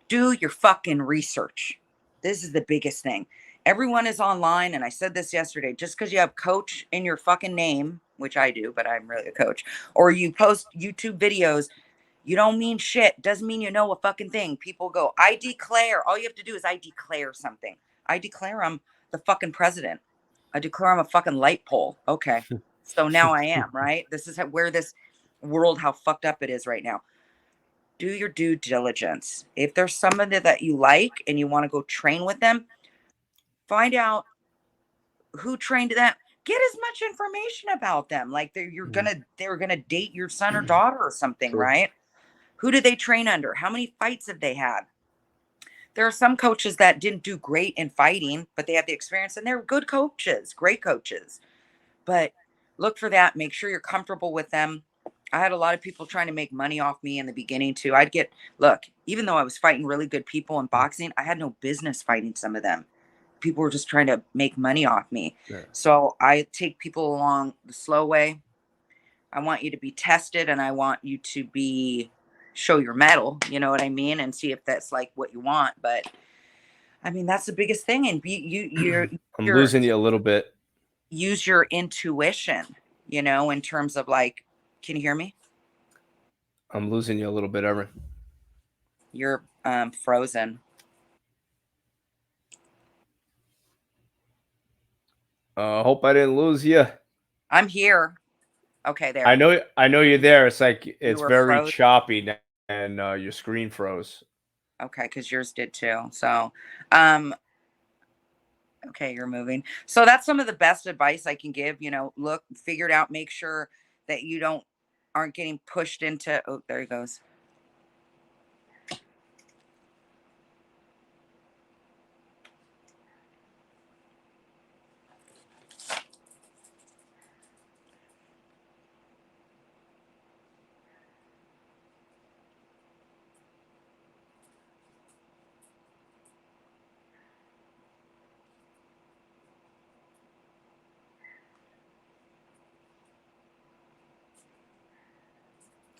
do your fucking research. This is the biggest thing. Everyone is online, and I said this yesterday. Just because you have coach in your fucking name, which I do, but I'm really a coach, or you post YouTube videos, you don't mean shit. Doesn't mean you know a fucking thing. People go, I declare. All you have to do is I declare something. I declare I'm the fucking president. I declare I'm a fucking light pole. Okay. So now I am, right? This is where this world, how fucked up it is right now. Do your due diligence. If there's somebody that you like and you want to go train with them, find out who trained them. Get as much information about them. Like Mm. they're gonna date your son or daughter or something, True. right? Who do they train under? How many fights have they had? There are some coaches that didn't do great in fighting, but they have the experience and they're good coaches, great coaches. But look for that. Make sure you're comfortable with them. I had a lot of people trying to make money off me in the beginning too. Look, even though I was fighting really good people in Mm. boxing, I had no business fighting some of them. People were just trying to make money off me. Yeah. So I take people along the slow way. I want you to be tested and I want you to show your mettle, you know what I mean? And see if that's like what you want. But I mean, that's the biggest thing. And I'm you're losing you a little bit. use your intuition, in terms of like, can you hear me? I'm losing you a little bit, Erin. You're frozen. Hope I didn't lose you. I'm here. Okay, I there. know, I know you're there. It's like You it's were very frozen. choppy and your screen froze. Okay, because yours did too. So, um, okay, you're moving. So that's some of the best advice I can give. Look, figure it out, make sure that you aren't getting pushed into. Oh, there he goes.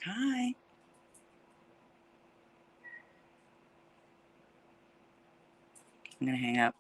Hi. I'm gonna hang up.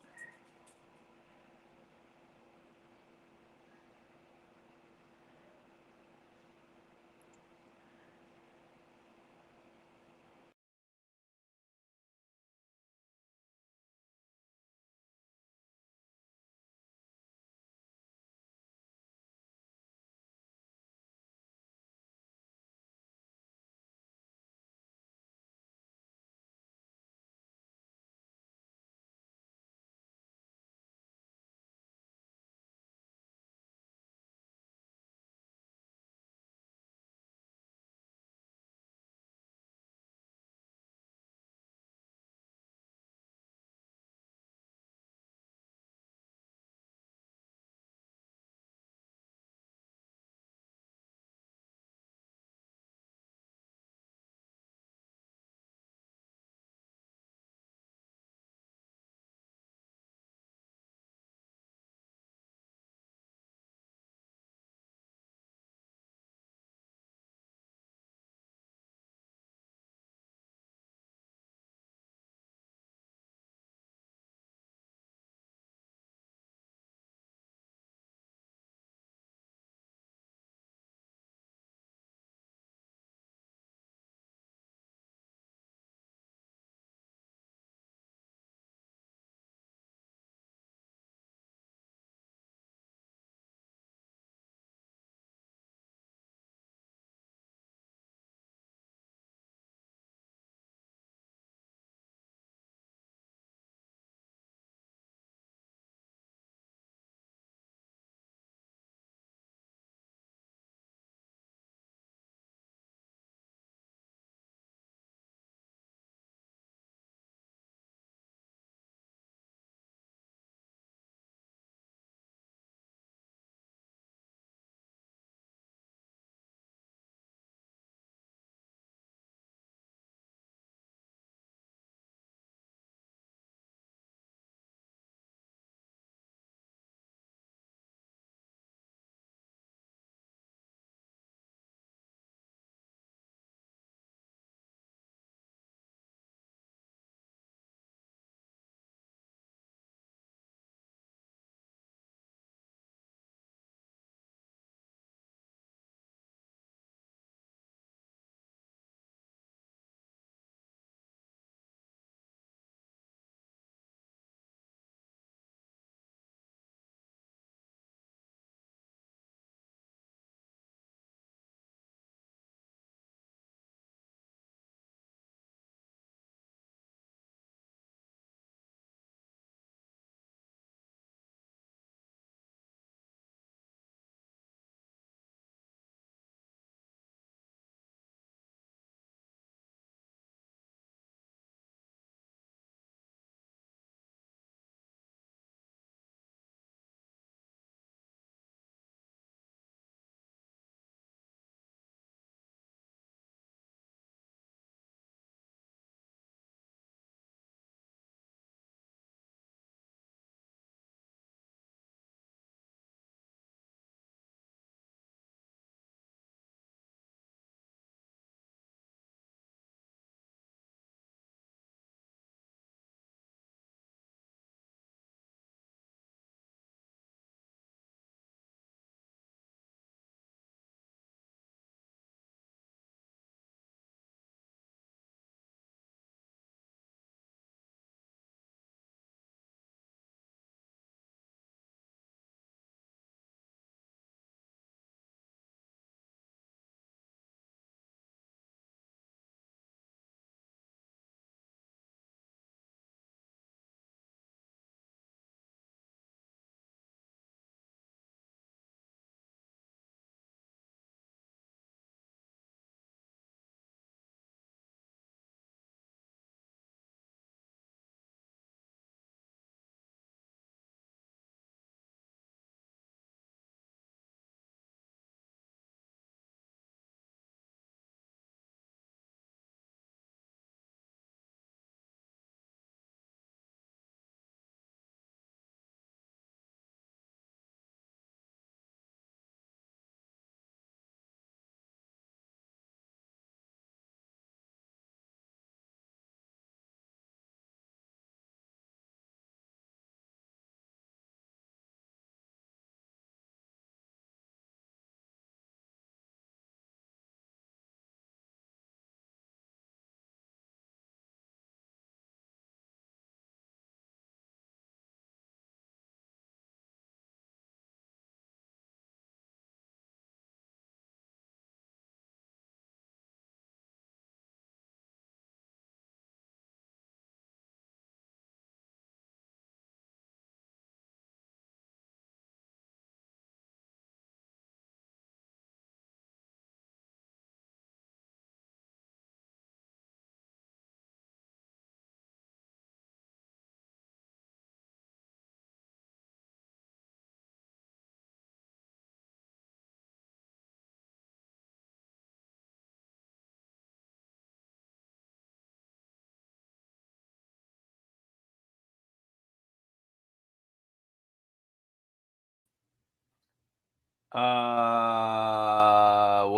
What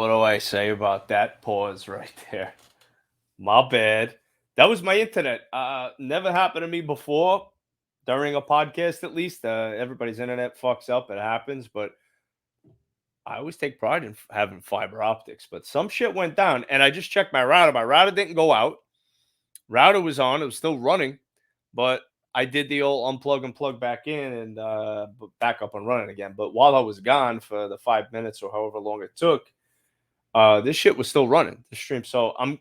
do I say about that pause right there? My bad. That was my internet. Never happened to me before during a podcast, at least. Everybody's internet fucks up. It happens, but I always take pride in having fiber optics. But some shit went down, and I just checked my router. My router didn't go out. Router was on. It was still running, but I did the old unplug and plug back in and back up and running again. But while I was gone for the 5 minutes or however long it took, this shit was still running, the stream. So I'm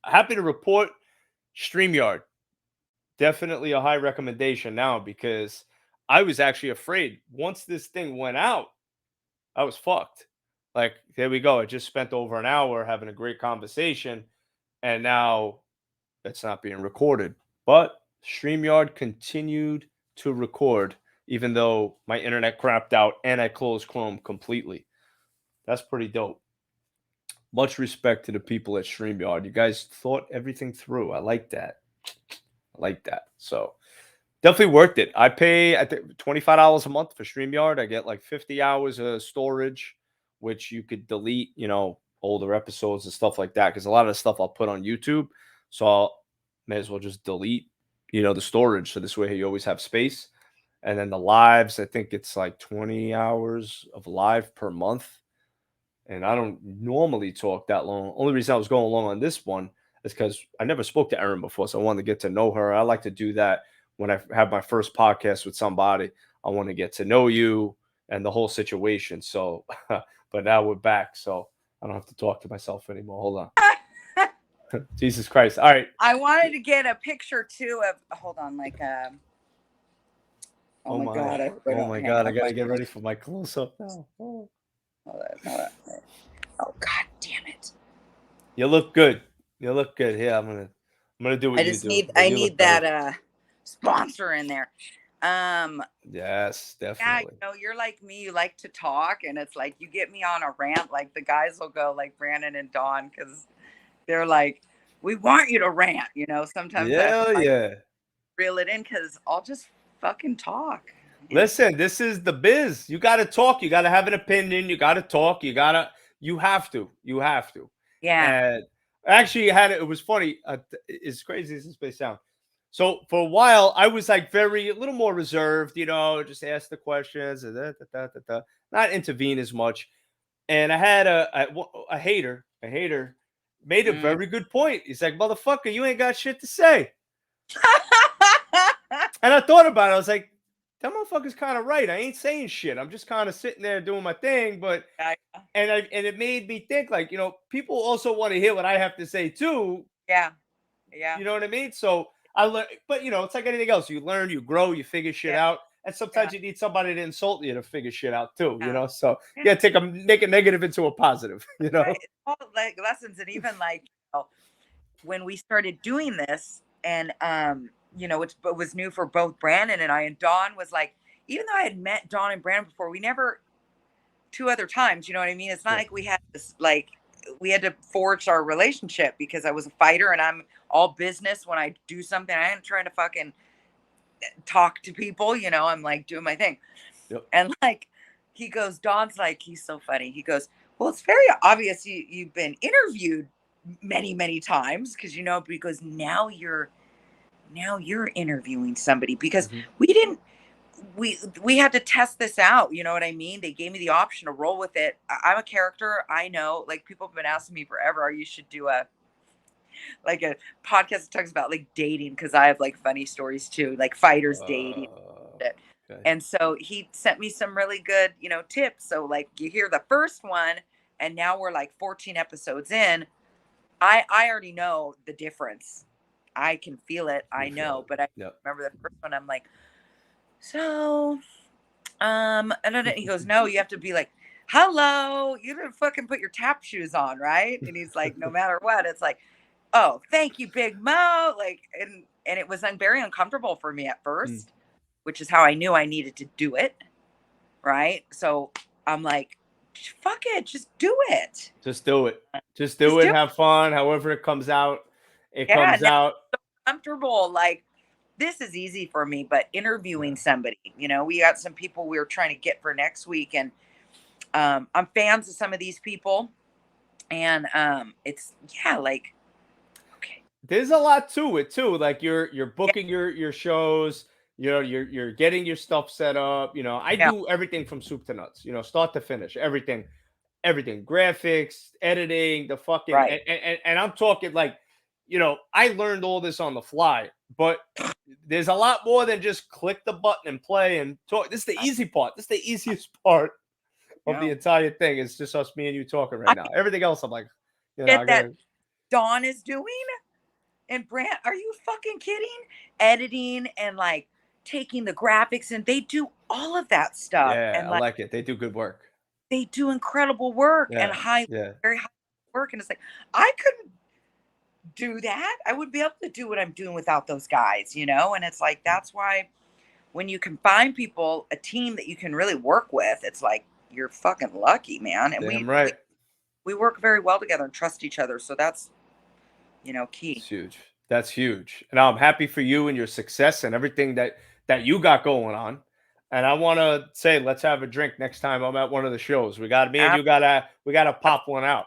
happy to report StreamYard. Definitely a high recommendation now because I was actually afraid once this thing went out, I was fucked. Like, there we go. I just spent over an hour having a great conversation, and now it's not being recorded. But StreamYard continued to record, even though my internet crapped out and I closed Chrome completely. That's pretty dope. Much respect to the people at StreamYard. You guys thought everything through. I like that. I like that. So definitely worth it. I pay, I think, $25 a month for StreamYard. I get like 50 hours of storage, which you could delete, older episodes and stuff like that. Because a lot of the stuff I'll put on YouTube. So may as well just delete, the storage. So this way you always have space. And then the lives, I think it's like 20 hours of live per month. And I don't normally talk that long. Only reason I was going along on this one is because I never spoke to Erin before. So I wanted to get to know her. I like to do that when I have my first podcast with somebody. I want to get to know you and the whole situation. So, but now we're back. So I don't have to talk to myself anymore. Hold on. Jesus Christ. All right. I wanted to get a picture too of, hold on, like, oh my God. Oh my God. I got to get ready for my close up now. Oh. Hold on. Oh God damn it. You look good. You look good. Yeah, I'm gonna do what you do. I need that sponsor in there. Yes, definitely. Yeah, you're like me. You like to talk, and it's like you get me on a rant. Like the guys will go, like Brandon and Dawn, because they're like, "We want you to rant." Sometimes yeah. Reel it in because I'll just fucking talk. Listen, this is the biz. You got to talk. You got to have an opinion. You got to talk. You have to. Yeah. And actually, it was funny. As crazy as this may sound. So for a while, I was like a little more reserved, just ask the questions, not intervene as much. And I had a hater made a very good point. He's like, motherfucker, you ain't got shit to say. And I thought about it. I was like, that motherfucker's kind of right. I ain't saying shit. I'm just kind of sitting there doing my thing. But and it made me think, like, people also want to hear what I have to say too. Yeah. You know what I mean? So I learned, but it's like anything else. You learn, you grow, you figure shit out. And sometimes you need somebody to insult you to figure shit out too, So yeah, make a negative into a positive, Right. It's all like lessons. And even like when we started doing this, and it was new for both Brandon and I, and Dawn was like, even though I had met Dawn and Brandon before, we never, two other times, you know what I mean? It's not like we had this, like, we had to forge our relationship because I was a fighter and I'm all business. When I do something, I ain't trying to fucking talk to people, I'm like doing my thing. Yep. And like, he goes, Dawn's like, he's so funny. He goes, well, it's very obvious you've been interviewed many, many times because now you're interviewing somebody, because we had to test this out. You know what I mean? They gave me the option to roll with it. I'm a character. I know, like, people have been asking me forever, you should do a podcast that talks about like dating, because I have like funny stories too, like fighters dating. Okay. And so he sent me some really good, tips. So like you hear the first one, and now we're like 14 episodes in. I already know the difference. I can feel it. I know, but I remember the first one. I'm like, so, and then he goes, no, you have to be like, hello, you didn't fucking put your tap shoes on, right? And he's like, no matter what, it's like, oh, thank you, Big Mo. Like, and it was very uncomfortable for me at first, which is how I knew I needed to do it. Right. So I'm like, fuck it. Just do it. Just do it. Just do it. Have fun. However it comes out, comes out. So comfortable. Like, this is easy for me, but interviewing somebody, we got some people we were trying to get for next week, and I'm fans of some of these people, and it's like okay, There's a lot to it too. Like you're yeah, booking your shows. You know, you're getting your stuff set up. You know, I yeah, do everything from soup to nuts. You know, start to finish, everything, graphics, editing, the fucking, right, and I'm talking like, you know, I learned all this on the fly, but there's a lot more than just click the button and play and talk. This is the I easy part. This is the easiest part of the know. entire thing. It's just us, me and you talking right I now. Everything else, I'm like, you know, I get that gotta. Dawn is doing. And Brant, are you fucking kidding? Editing and like taking the graphics, and they do all of that stuff. Yeah, And I like like it. They do good work. they do incredible work and Yeah, high, yeah. very high work. And it's like, I couldn't do that. I wouldn't be able to do what I'm doing without those guys, you know? And it's like, that's why when you can find people, a team that you can really work with, it's like, you're fucking lucky, man. And Damn we, right. we work very well together and trust each other. So that's, It's key. huge. That's huge. And I'm happy for you and your success and everything that you got going on. And I want to say, let's have a drink next time I'm at one of the shows. We got me and you gotta we gotta pop one out.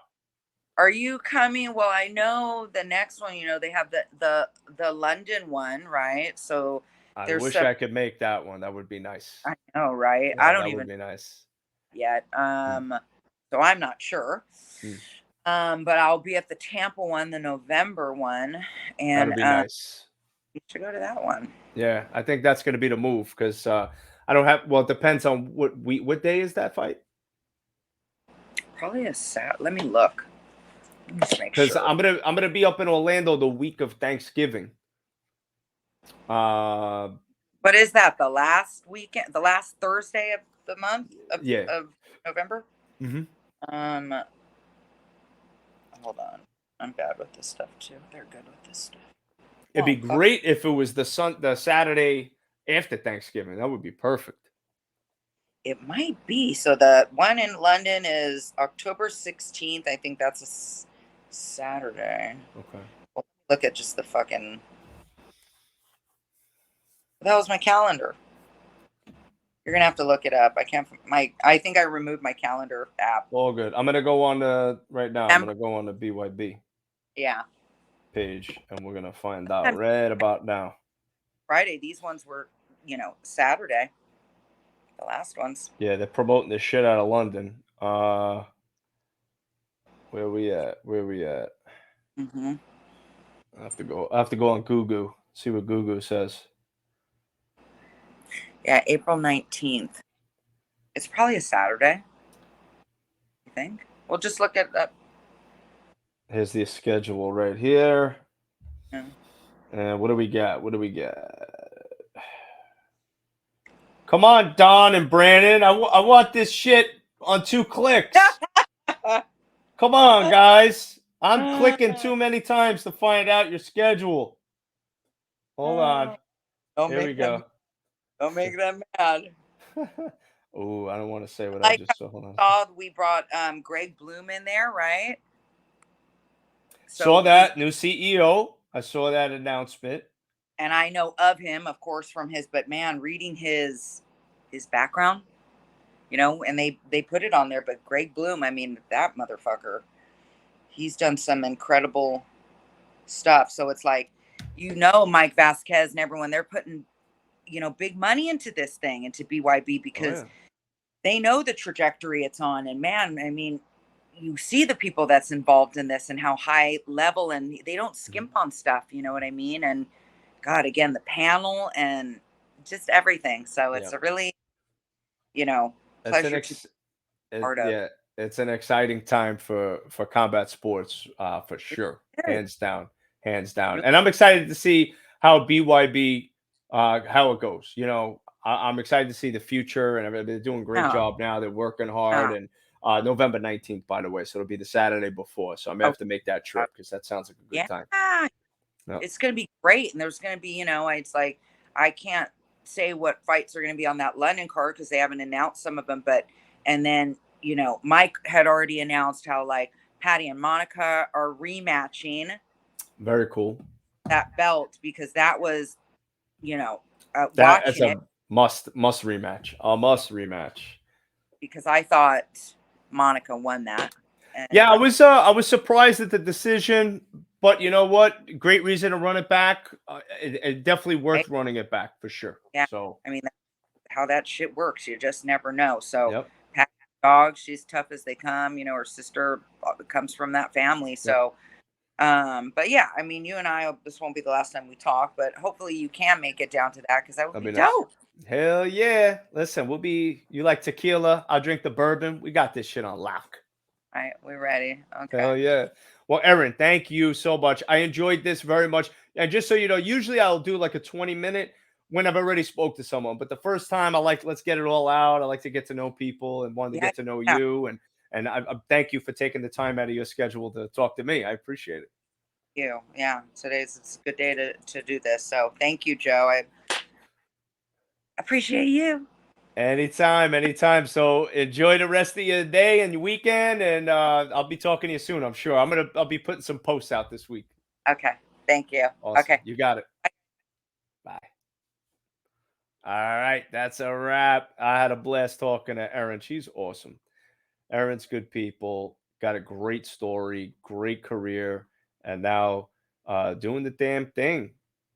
Are you coming? Well, I know the next one, they have the London one, right? So I there's wish some. I could make that one. That would be nice. I know, right? I Yeah, don't that would even be nice. yet. Mm, So I'm not sure. mm. But I'll be at the Tampa one, the November one, That'll and be nice. you should go to that one. Yeah, I think that's gonna be the move because I don't have. Well, it depends on what day is that fight. Probably a Sat. Let me look. Let me just make Because sure. I'm gonna be up in Orlando the week of Thanksgiving. Uh, What is that? The last weekend, the last Thursday of the month yeah. of November. Hmm. Um, Hold on. I'm bad with this stuff too. They're good with this stuff. It'd be Oh fuck. great if it was the Saturday after Thanksgiving. That would be perfect. It might be. So the one in London is October 16th. I think that's a Saturday. Okay. Well, look at just the fucking. That was my calendar. You're gonna have to look it up. I can't. I think I removed my calendar app. All good. I'm gonna go on the right now. I'm Remember? gonna go on the BYB Yeah. page and we're gonna find out Sometimes right about now. Friday. These ones were, Saturday. The last ones. Yeah, they're promoting the shit out of London. Where we at? Where we at? Hmm. I have to go on Google. See what Google says. Yeah, April 19th. It's probably a Saturday. You think? We'll just look at that. Here's the schedule right here. Yeah. And what do we got? What do we got? Come on, Don and Brandon. I want this shit on 2 clicks. Come on, guys. I'm clicking too many times to find out your schedule. Hold on. Don't Here we make them. go. Don't make them mad. Oh, I don't want to say what I Like just saw. Hold on. we brought Greg Bloom in there, right? Saw So that new CEO. I saw that announcement. and I know of him, of course, from his. But man, reading his background, and they put it on there. But Greg Bloom, I mean, that motherfucker, he's done some incredible stuff. So it's like, Mike Vasquez and everyone, they're putting big money into this thing, into BYB, Oh because yeah. they know the trajectory it's on. And man, I mean, you see the people that's involved in this and how high level, and they don't Mhm. skimp on stuff, you know what I mean? And God, again, the panel and just everything. So Yeah. it's a really, you know, It's pleasure to be part of. yeah, it's an exciting time for combat sports, for It sure, is. hands down, hands down. Really, And I'm excited to see how BYB, how it goes. You know, I'm excited to see the future, and they're doing a great yeah, job now. They're working hard, yeah. and November 19th, by the way, so it'll be the Saturday before. So I may Oh, have to make that God. trip because that sounds like a good Yeah, time. No, it's going to be great. And there's going to be, it's like, I can't say what fights are going to be on that London card because they haven't announced some of them. But, and then, Mike had already announced how like Patty and Monica are rematching very cool. that belt, because that was, That is watching it, a must rematch. A must rematch. because I thought Monica won that. And, Yeah, I was surprised at the decision, but you know what? Great reason to run it back. It definitely right? worth running it back for sure. Yeah. So, I mean, that's how that shit works. You just never know. So, yep, Pat dog, she's tough as they come. Her sister comes from that family. yep, So, but yeah, I mean, you and I, this won't be the last time we talk, but hopefully you can make it down to that because that would that'd be be nice. dope. Hell yeah! Listen, you like tequila? I'll drink the bourbon. We got this shit on lock. All right, we're ready. Okay. Hell yeah. Well, Erin, thank you so much. I enjoyed this very much. And just so you know, usually I'll do like a 20-minute when I've already spoke to someone. But the first time let's get it all out. I like to get to know people and wanted to Yeah. get to know Yeah. you. And I thank you for taking the time out of your schedule to talk to me. I appreciate it. You. Yeah. It's a good day to do this. So thank you, Joe. I appreciate you. Anytime, anytime. So enjoy the rest of your day and your weekend. And I'll be talking to you soon, I'm sure. I'll be putting some posts out this week. Okay. Thank you. Awesome. Okay. You got it. Bye. All right, that's a wrap. I had a blast talking to Erin. She's awesome. Erin's good people, got a great story, great career, and now doing the damn thing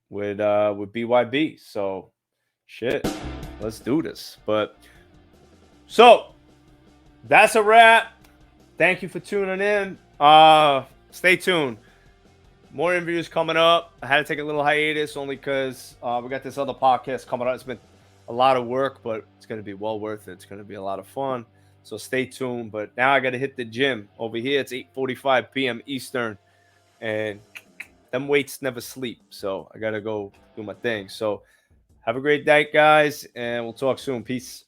with BYB. So shit, let's do this. But so that's a wrap. Thank you for tuning in. Stay tuned. More interviews coming up. I had to take a little hiatus only because we got this other podcast coming out. It's been a lot of work, but it's going to be well worth it. It's going to be a lot of fun. So stay tuned. But now I got to hit the gym. Over here, it's 8:45 p.m. Eastern. And them weights never sleep. So I got to go do my thing. So have a great day, guys. And we'll talk soon. Peace.